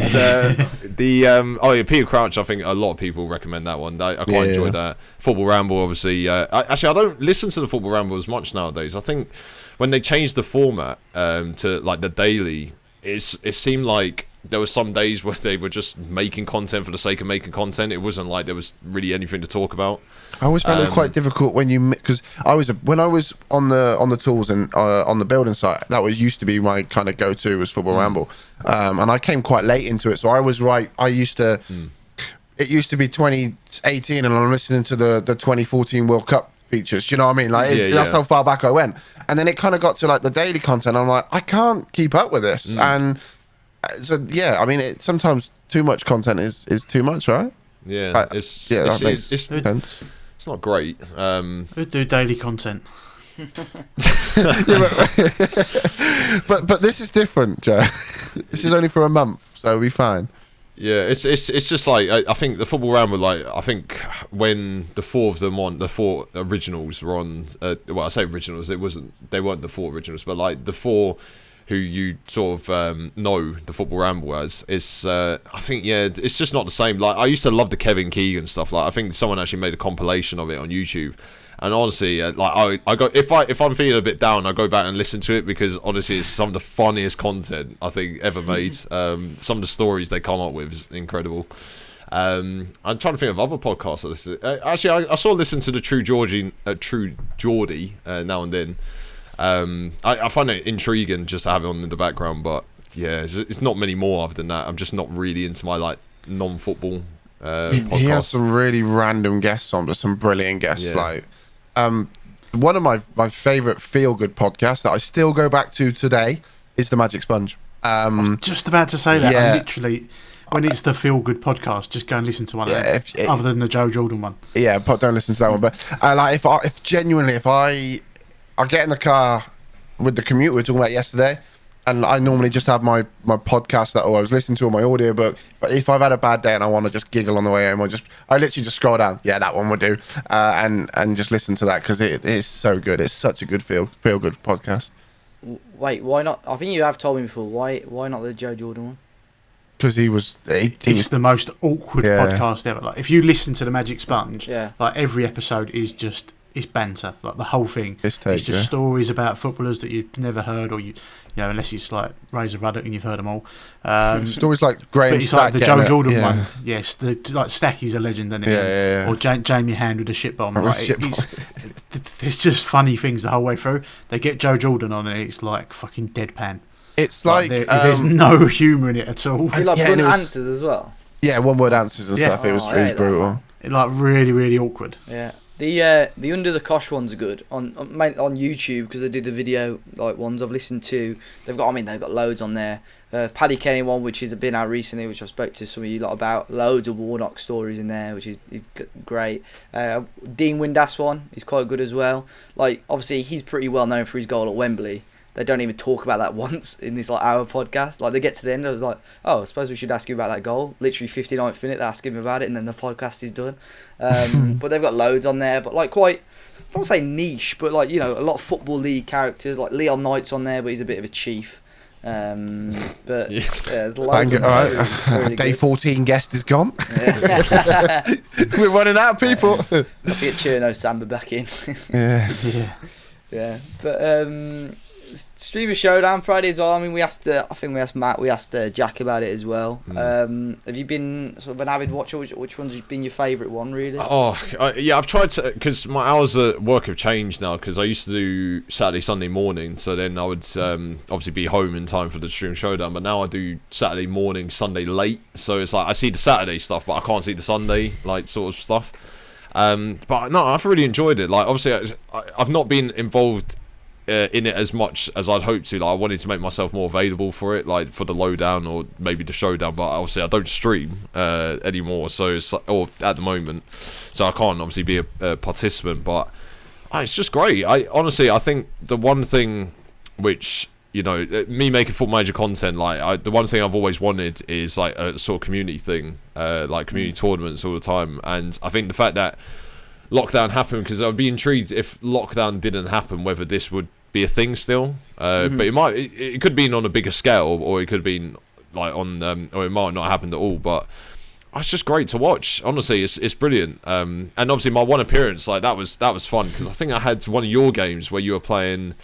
Peter Crouch, I think a lot of people recommend that one. I quite enjoy that. Football Ramble, obviously. I don't listen to the Football Ramble as much nowadays. I think when they changed the format to like the daily, it seemed like there were some days where they were just making content for the sake of making content. It wasn't like there was really anything to talk about. I always found it quite difficult because when I was on the tools and on the building site, that used to be my kind of go-to was Football Ramble, and I came quite late into it, so I was right. It used to be 2018, and I'm listening to the 2014 World Cup features. Do you know what I mean? Like that's how far back I went, and then it kind of got to like the daily content. I'm like, I can't keep up with this, and so yeah, I mean, sometimes too much content is too much, right? Yeah, that makes sense. It's not great. We do daily content. but this is different, Joe. This is only for a month, so we'll be fine. Yeah, it's just like I think the Football Ramble, like I think when the 4 of them the 4 originals were on. I say originals, they weren't the 4 originals, but like the 4 who you sort of know the Football Ramble as, it's I think it's just not the same. Like I used to love the Kevin Keegan stuff. Like I think someone actually made a compilation of it on YouTube, and honestly, like I go if I'm feeling a bit down, I go back and listen to it because honestly, it's some of the funniest content I think ever made. Some of the stories they come up with is incredible. I'm trying to think of other podcasts. Actually, I sort of listen to the True Geordie now and then. I find it intriguing just to have it on in the background, but yeah, it's not many more other than that. I'm just not really into my like non-football podcasts. He has some really random guests on, but some brilliant guests. Yeah. Like one of my favourite feel-good podcasts that I still go back to today is the Magic Sponge. I was just about to say that. I literally, when it's the feel-good podcast, just go and listen to one of them, other than the Joe Jordan one. Yeah, don't listen to that one. But like if I get in the car with the commute we were talking about yesterday, and I normally just have my podcast that I was listening to on my audiobook. But if I've had a bad day and I want to just giggle on the way home, I literally just scroll down. Yeah, that one would do, and just listen to that because it is so good. It's such a good feel good podcast. Wait, why not? I think you have told me before. Why not the Joe Jordan one? Because he was the most awkward podcast ever. Like, if you listen to the Magic Sponge, Yeah. like every episode is just it's banter. Like the whole thing, Piss take, it's just stories about footballers that you've never heard, or you know, unless it's like Razor Ruddock and you've heard them all. stories like Graham But it's Stack like the Joe getting it, Jordan one. Yes, like Stacky's a legend, isn't it? Yeah. Or Jamie Hand with the shit bomb. Or Like, shit bomb. it's just funny things the whole way through. They get Joe Jordan on, and it's like fucking deadpan. It's like there's no humour in it at all. Do you like Yeah, blunt and it was- answers as well? Yeah, one word answers and Yeah. stuff. It was, Oh, I it was hate that, brutal. man. Like really, really awkward. Yeah. The under the cosh ones are good on YouTube because they do the video like ones I've listened to. They've got loads on there. Paddy Kenny one, which has been out recently, which I've spoke to some of you lot about. Loads of Warnock stories in there, which is great. Dean Windass one is quite good as well. Like, obviously he's pretty well known for his goal at Wembley. They don't even talk about that once in this like hour podcast. Like, they get to the end, I was like, oh, I suppose we should ask you about that goal. Literally 59th minute, they ask him about it, and then the podcast is done. But they've got loads on there, but like quite, I don't say niche, but like, you know, a lot of Football League characters. Like Leon Knight's on there, but he's a bit of a chief. But there's loads of All right. really Day good. 14 guest is gone. Yeah. We're running out of people. I have to get Cherno Samba back in. Yeah. Yeah, but Streamer Showdown Friday as well. I mean, I think we asked Matt, we asked Jack about it as well. Have you been sort of an avid watcher? Which one's been your favourite one, really? Yeah, I've tried to, because my hours at work have changed now, because I used to do Saturday, Sunday morning, so then I would obviously be home in time for the Stream Showdown, but now I do Saturday morning, Sunday late, so it's like I see the Saturday stuff, but I can't see the Sunday, like, sort of stuff. But no, I've really enjoyed it. Like, obviously, I've not been involved in it as much as I'd hoped to. Like, I wanted to make myself more available for it, like for the lowdown or maybe the showdown, but obviously I don't stream anymore, so it's like, or at the moment, so I can't obviously be a participant, but it's just great. I think the one thing which, you know, me making Football Manager content, like the one thing I've always wanted is like a sort of community thing, like community tournaments all the time, and I think the fact that lockdown happened, because I'd be intrigued if lockdown didn't happen whether this would be a thing still, but it could have been on a bigger scale, or it could have been like on or it might not have happened at all, but it's just great to watch. Honestly, it's brilliant. And obviously my one appearance, like that was fun, because I think I had one of your games where you were playing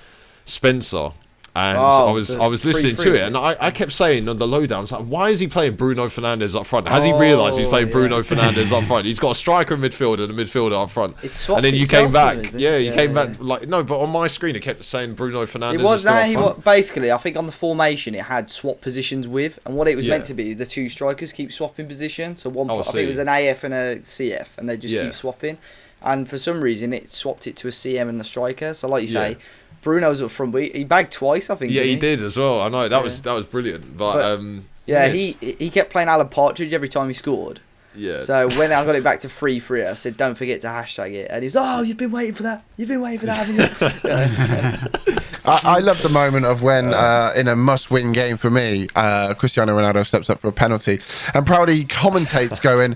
Spencer. And I was listening to it, and I kept saying on the lowdown, it's like, why is he playing Bruno Fernandes up front? Has he realised he's playing Bruno Fernandes up front? He's got a striker in midfield and a midfielder up front. And then you came back. You came back. Like, no, but on my screen it kept saying Bruno Fernandes. It was still that up front. basically, I think on the formation it had swap positions with, and what it was meant to be, the two strikers keep swapping position. So I think it was an AF and a CF, and they just keep swapping. And for some reason it swapped it to a CM and a striker. So like you say, Bruno's up front, but he bagged twice, I think. Yeah, he did as well. I know that was brilliant. But he kept playing Alan Partridge every time he scored. Yeah. So when I got it back to 3-3, I said, "Don't forget to hashtag it." And he's, "Oh, you've been waiting for that. You've been waiting for that, haven't you?" I love the moment of when, in a must-win game for me, Cristiano Ronaldo steps up for a penalty, and Proudie commentates going,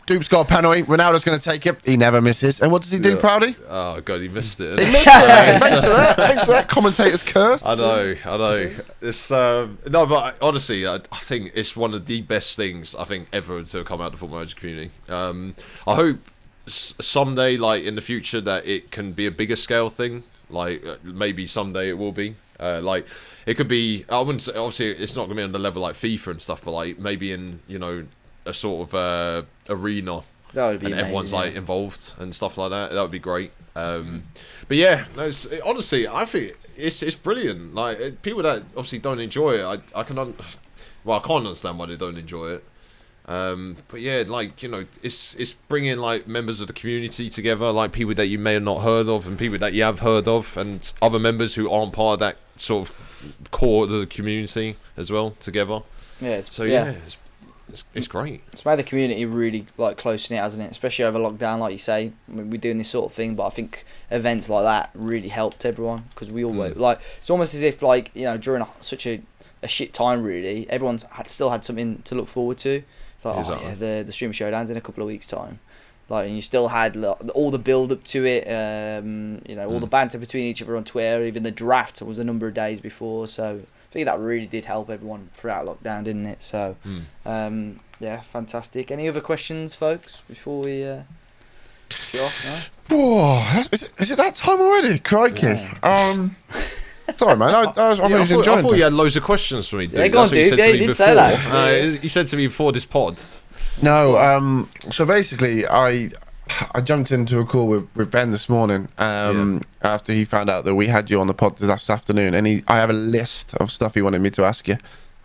Dupe's got a penalty, Ronaldo's going to take it, he never misses. And what does he do, Proudie? Oh, God, he missed it. He missed it. Thanks for that commentator's curse. I know. It's no, but honestly, I think it's one of the best things I think ever to come out of the Football Manager community. I hope someday, like in the future, that it can be a bigger scale thing. Like maybe someday it will be. Like it could be. I wouldn't say, obviously it's not gonna be on the level like FIFA and stuff, but like maybe in, you know, a sort of arena. That would be amazing, everyone's like involved and stuff like that. That would be great. But yeah, no, honestly, I think it's brilliant. Like people that obviously don't enjoy it, I can't understand why they don't enjoy it. But yeah, like, you know, it's bringing like members of the community together, like people that you may have not heard of and people that you have heard of, and other members who aren't part of that sort of core of the community as well together. Yeah, it's great. It's made the community really like close knit, hasn't it? Especially over lockdown, like you say. I mean, we're doing this sort of thing, but I think events like that really helped everyone, because we all like, it's almost as if, like, you know, during such a shit time, really, everyone's still had something to look forward to. It's like, exactly. The Streamer Showdown's in a couple of weeks' time. Like, and you still had all the build up to it, all the banter between each other on Twitter. Even the draft was a number of days before, so I think that really did help everyone throughout lockdown, didn't it? So, yeah, fantastic. Any other questions, folks, before we shut off? No? Whoa, is it that time already? Crikey. Yeah. Sorry, man. I thought you had loads of questions for me, dude. Yeah, go on, dude. Yeah, you did say that. You said to me before this pod. No, so basically, I jumped into a call with Ben this morning after he found out that we had you on the pod this afternoon, and I have a list of stuff he wanted me to ask you.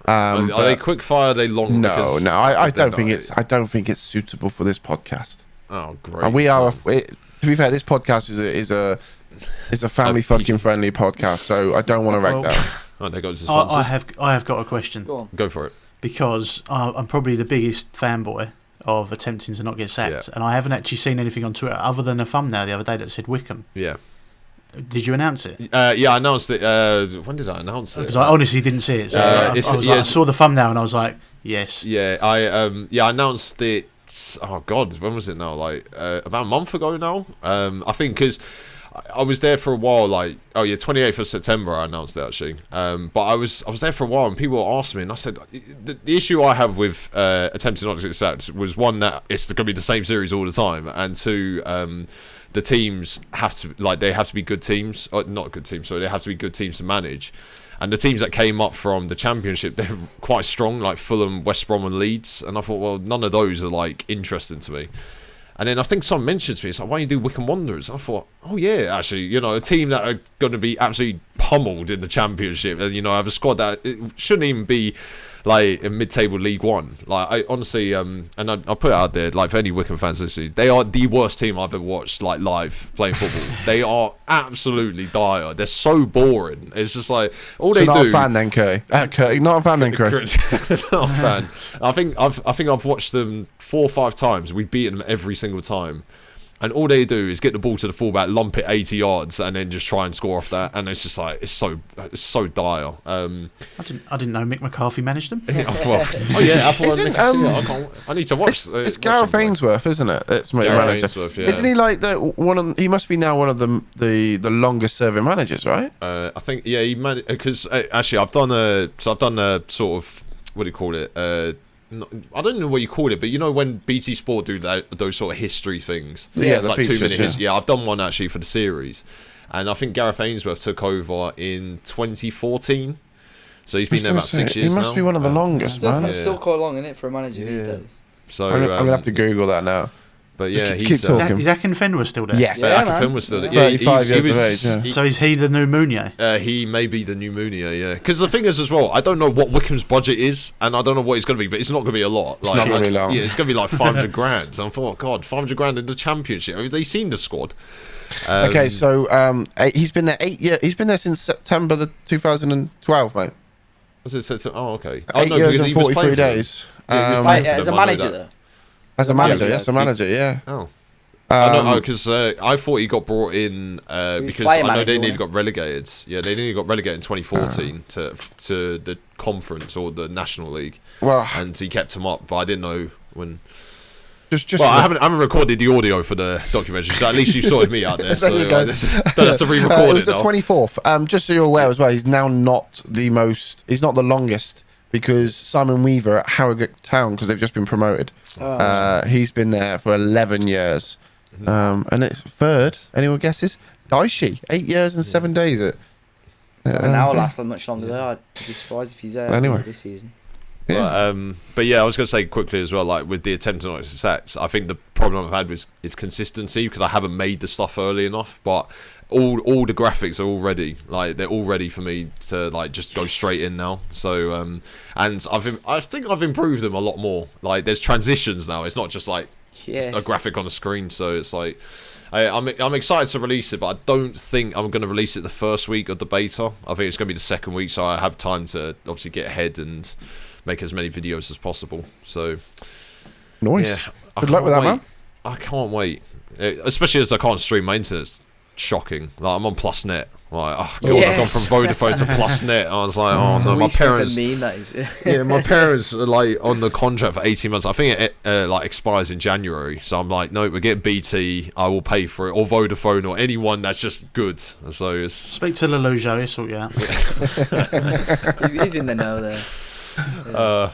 Are they quick fire? Are they long? No, I don't think it's suitable for this podcast. Oh, great! And we are. To be fair, this podcast is a family fucking friendly podcast, so I don't want to wreck that. Oh, there goes the I have got a question. Go for it. Because I'm probably the biggest fanboy of attempting to not get sacked, and I haven't actually seen anything on Twitter other than a thumbnail the other day that said Wickham. Yeah. Did you announce it? Yeah, I announced it. When did I announce it? Because I honestly didn't see it. So I saw the thumbnail and I was like, yes. Yeah, I announced it. Oh God, when was it now? Like about a month ago now. I think because I was there for a while. 28th of September I announced it actually. But I was there for a while and people were asking me, and I said the issue I have with attempting not to get sacked was, one, that it's going to be the same series all the time, and two, the teams have to be good teams, or not good teams. So they have to be good teams to manage. And the teams that came up from the Championship, they're quite strong, like Fulham, West Brom and Leeds. And I thought, well, none of those are interesting to me. And then I think someone mentioned to me, it's like, why don't you do Wycombe Wanderers? I thought, oh yeah, actually, a team that are going to be absolutely pummeled in the Championship, and have a squad that it shouldn't even be like in mid-table League One. I honestly, and I put it out there, for any Wycombe fans listening, they are the worst team I've ever watched live playing football. They are absolutely dire. They're so boring. It's just all they do. Not a fan then, Curry. Not a fan then, Chris. Not a fan. I think I've watched them 4 or 5 times. We've beaten them every single time. And all they do is get the ball to the fullback, lump it 80 yards, and then just try and score off that. And it's just it's so dire. I didn't know Mick McCarthy managed them. I need to watch. It's Gareth Ainsworth, isn't it? It's Gareth Ainsworth, yeah. Isn't he he must be now one of the longest serving managers, right? I think he managed, because actually I've done a sort of, what do you call it? I don't know what you call it, but when BT Sport do those sort of history things, it's like features, 2 minutes. Yeah, I've done one actually for the series, and I think Gareth Ainsworth took over in 2014, so he's been there about 6 years now. He must be one of the longest, man. It's still quite long, isn't it, for a manager these days? So I'm gonna have to Google that now. But yeah, keep talking. Is Akinfenwa still there? Yes, Akinfenwa's still there. 35 years of age. Yeah. So is he the new Mounier? He may be the new Mounier, yeah. Because the thing is as well, I don't know what Wycombe's budget is, and I don't know what it's going to be, but it's not going to be a lot. It's not really long. Yeah, it's going to be like 500 grand. So I thought, God, 500 grand in the Championship. Have they seen the squad? Okay, so he's been there 8 years. He's been there since September 2012, mate. Was it? Oh, okay. 8 years and 43 days. As a manager, though. As a manager, yes, a manager, yeah. Oh. Because I thought he got brought in because I know they nearly got relegated. Yeah, they nearly got relegated in 2014 to the conference or the National League. Well, and he kept him up, but I didn't know when. I haven't recorded the audio for the documentary, so at least you sorted me out there. So I don't have to re-record it was the 24th. Just so you're aware as well, he's now not the most. He's not the longest, because Simon Weaver at Harrogate Town, because they've just been promoted. He's been there for 11 years. And it's third. Anyone guesses? Daishi, 8 years and 7 days. And that will last much longer though. I'd be surprised if he's there anyway this season. Yeah. But yeah, I was going to say quickly as well, with the attempt to not sacks, I think the problem I've had is consistency, because I haven't made the stuff early enough. But all the graphics are all ready. They're all ready for me to just go straight in now. So and I think I've improved them a lot more. There's transitions now. It's not just a graphic on a screen. So it's I'm excited to release it, but I don't think I'm going to release it the first week of the beta. I think it's going to be the second week, so I have time to obviously get ahead and make as many videos as possible. So nice. Yeah, Good luck with that, man. I can't wait, especially as I can't stream. My internet's shocking. I'm on PlusNet. Like, oh god, I've gone from Vodafone to PlusNet. I was like, oh no, my parents. Yeah, my parents are like on the contract for 18 months. I think it like expires in January. So I'm like, no, we're getting BT. I will pay for it, or Vodafone, or anyone that's just good. So it's... Speak to Lelujo, he'll sort you out. he's in the know there.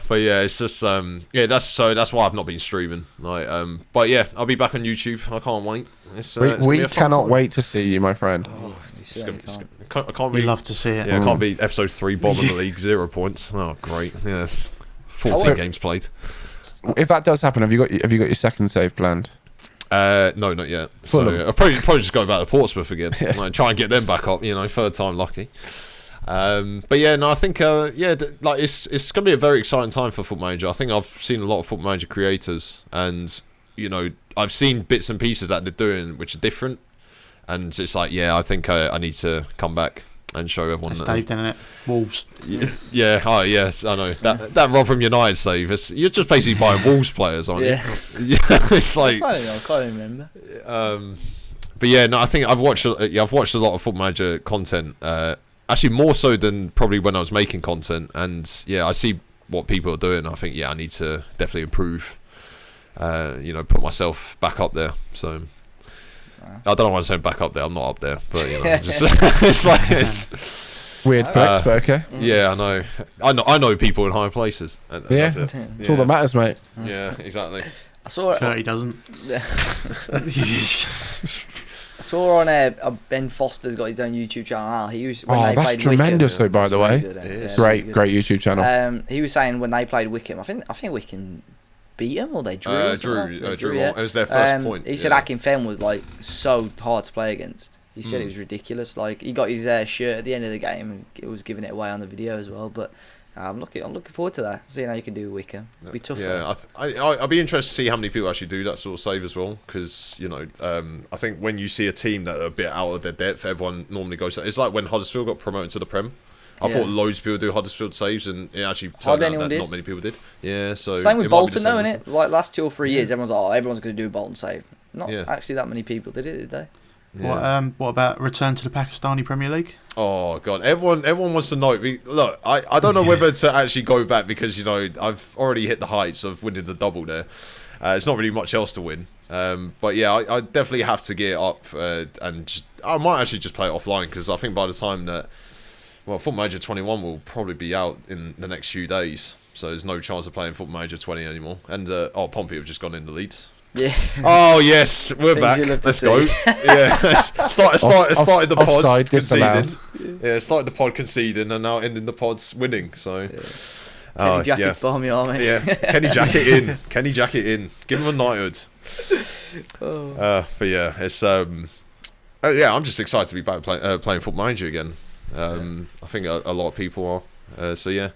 But yeah, it's just that's why I've not been streaming. Like, but yeah, I'll be back on YouTube. I can't wait. We cannot wait to see you, my friend. I can't be. We'd love to see it. Yeah, I can't be episode 3 bomb in the league, 0 points. Oh, great. Yes, 14 games played. If that does happen, have you got your second save planned? No, not yet. So I'll probably just go back to Portsmouth again. Like, try and get them back up. Third time lucky. But yeah, no, I think like it's gonna be a very exciting time for Foot Manager. I think I've seen a lot of Foot Manager creators, and I've seen bits and pieces that they're doing which are different, and it's like, I think I need to come back and show everyone. That's Dave, isn't it? Wolves. Yeah. Oh yes, I know that Rotherham United save. You're just basically buying Wolves players, aren't you? Yeah, it's like I can't remember. But yeah, no, I think I've watched a lot of Foot Manager content. Actually, more so than probably when I was making content, and I see what people are doing. I think I need to definitely improve. Put myself back up there. So I don't know why I'm saying back up there. I'm not up there, but just it's weird flex, but okay. Yeah, I know people in higher places. That's all that matters, mate. Yeah, exactly. I saw it. He doesn't. I saw on Ben Foster's got his own YouTube channel. He was that's tremendous, though. By the way, great YouTube channel. He was saying when they played Wickham, I think Wickham beat them or they drew. Drew. Yeah. It was their first point. He said Akinfen was like so hard to play against. He said it was ridiculous. Like, he got his shirt at the end of the game and it was giving it away on the video as well. But I'm looking forward to that. Seeing how you can do Wickham. It'll be tough. Yeah, I'll be interested to see how many people actually do that sort of save as well. Because I think when you see a team that are a bit out of their depth, everyone normally goes. It's like when Huddersfield got promoted to the Prem. I thought loads of people do Huddersfield saves, and it actually turned out that not many people did. Yeah, so same with Bolton, though, innit? Like last 2 or 3 years, everyone's going to do a Bolton save. Not actually that many people did it, did they? Yeah. What about return to the Pakistani Premier League? Oh god, everyone wants to know. Look, I don't know whether to actually go back because I've already hit the heights of winning the double there. It's not really much else to win. But yeah, I definitely have to get up, and I might actually just play it offline because I think by the time that Foot Manager 21 will probably be out in the next few days, so there's no chance of playing Foot Manager 20 anymore. And Pompey have just gone in the lead. Yeah. Oh yes, we're back. Let's go. Yeah. Started the pod conceding. Yeah, started the pod conceding, and now ending the pods winning. So. Kenny Jackett's balmy army. Yeah, Kenny Jackett in. Kenny Jackett in. Give him a knighthood. But yeah, it's I'm just excited to be back playing Foot Manager again. I think a lot of people are. So yeah,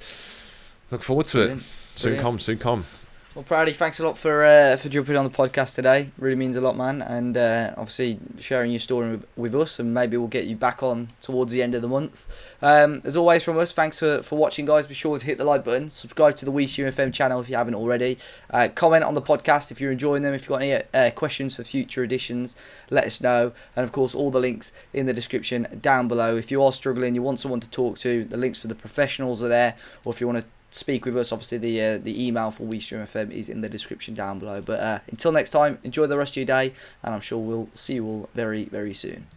look forward to it. Soon come. Well, Proudie, thanks a lot for jumping on the podcast today. Really means a lot, man. And obviously sharing your story with us, and maybe we'll get you back on towards the end of the month. As always from us, thanks for watching, guys. Be sure to hit the like button, subscribe to the WeStream FM channel if you haven't already. Comment on the podcast if you're enjoying them. If you've got any questions for future editions, let us know. And of course, all the links in the description down below. If you are struggling, you want someone to talk to, the links for the professionals are there. Or if you want to speak with us, obviously the email for WeStream FM is in the description down below. But until next time, enjoy the rest of your day, and I'm sure we'll see you all very, very soon.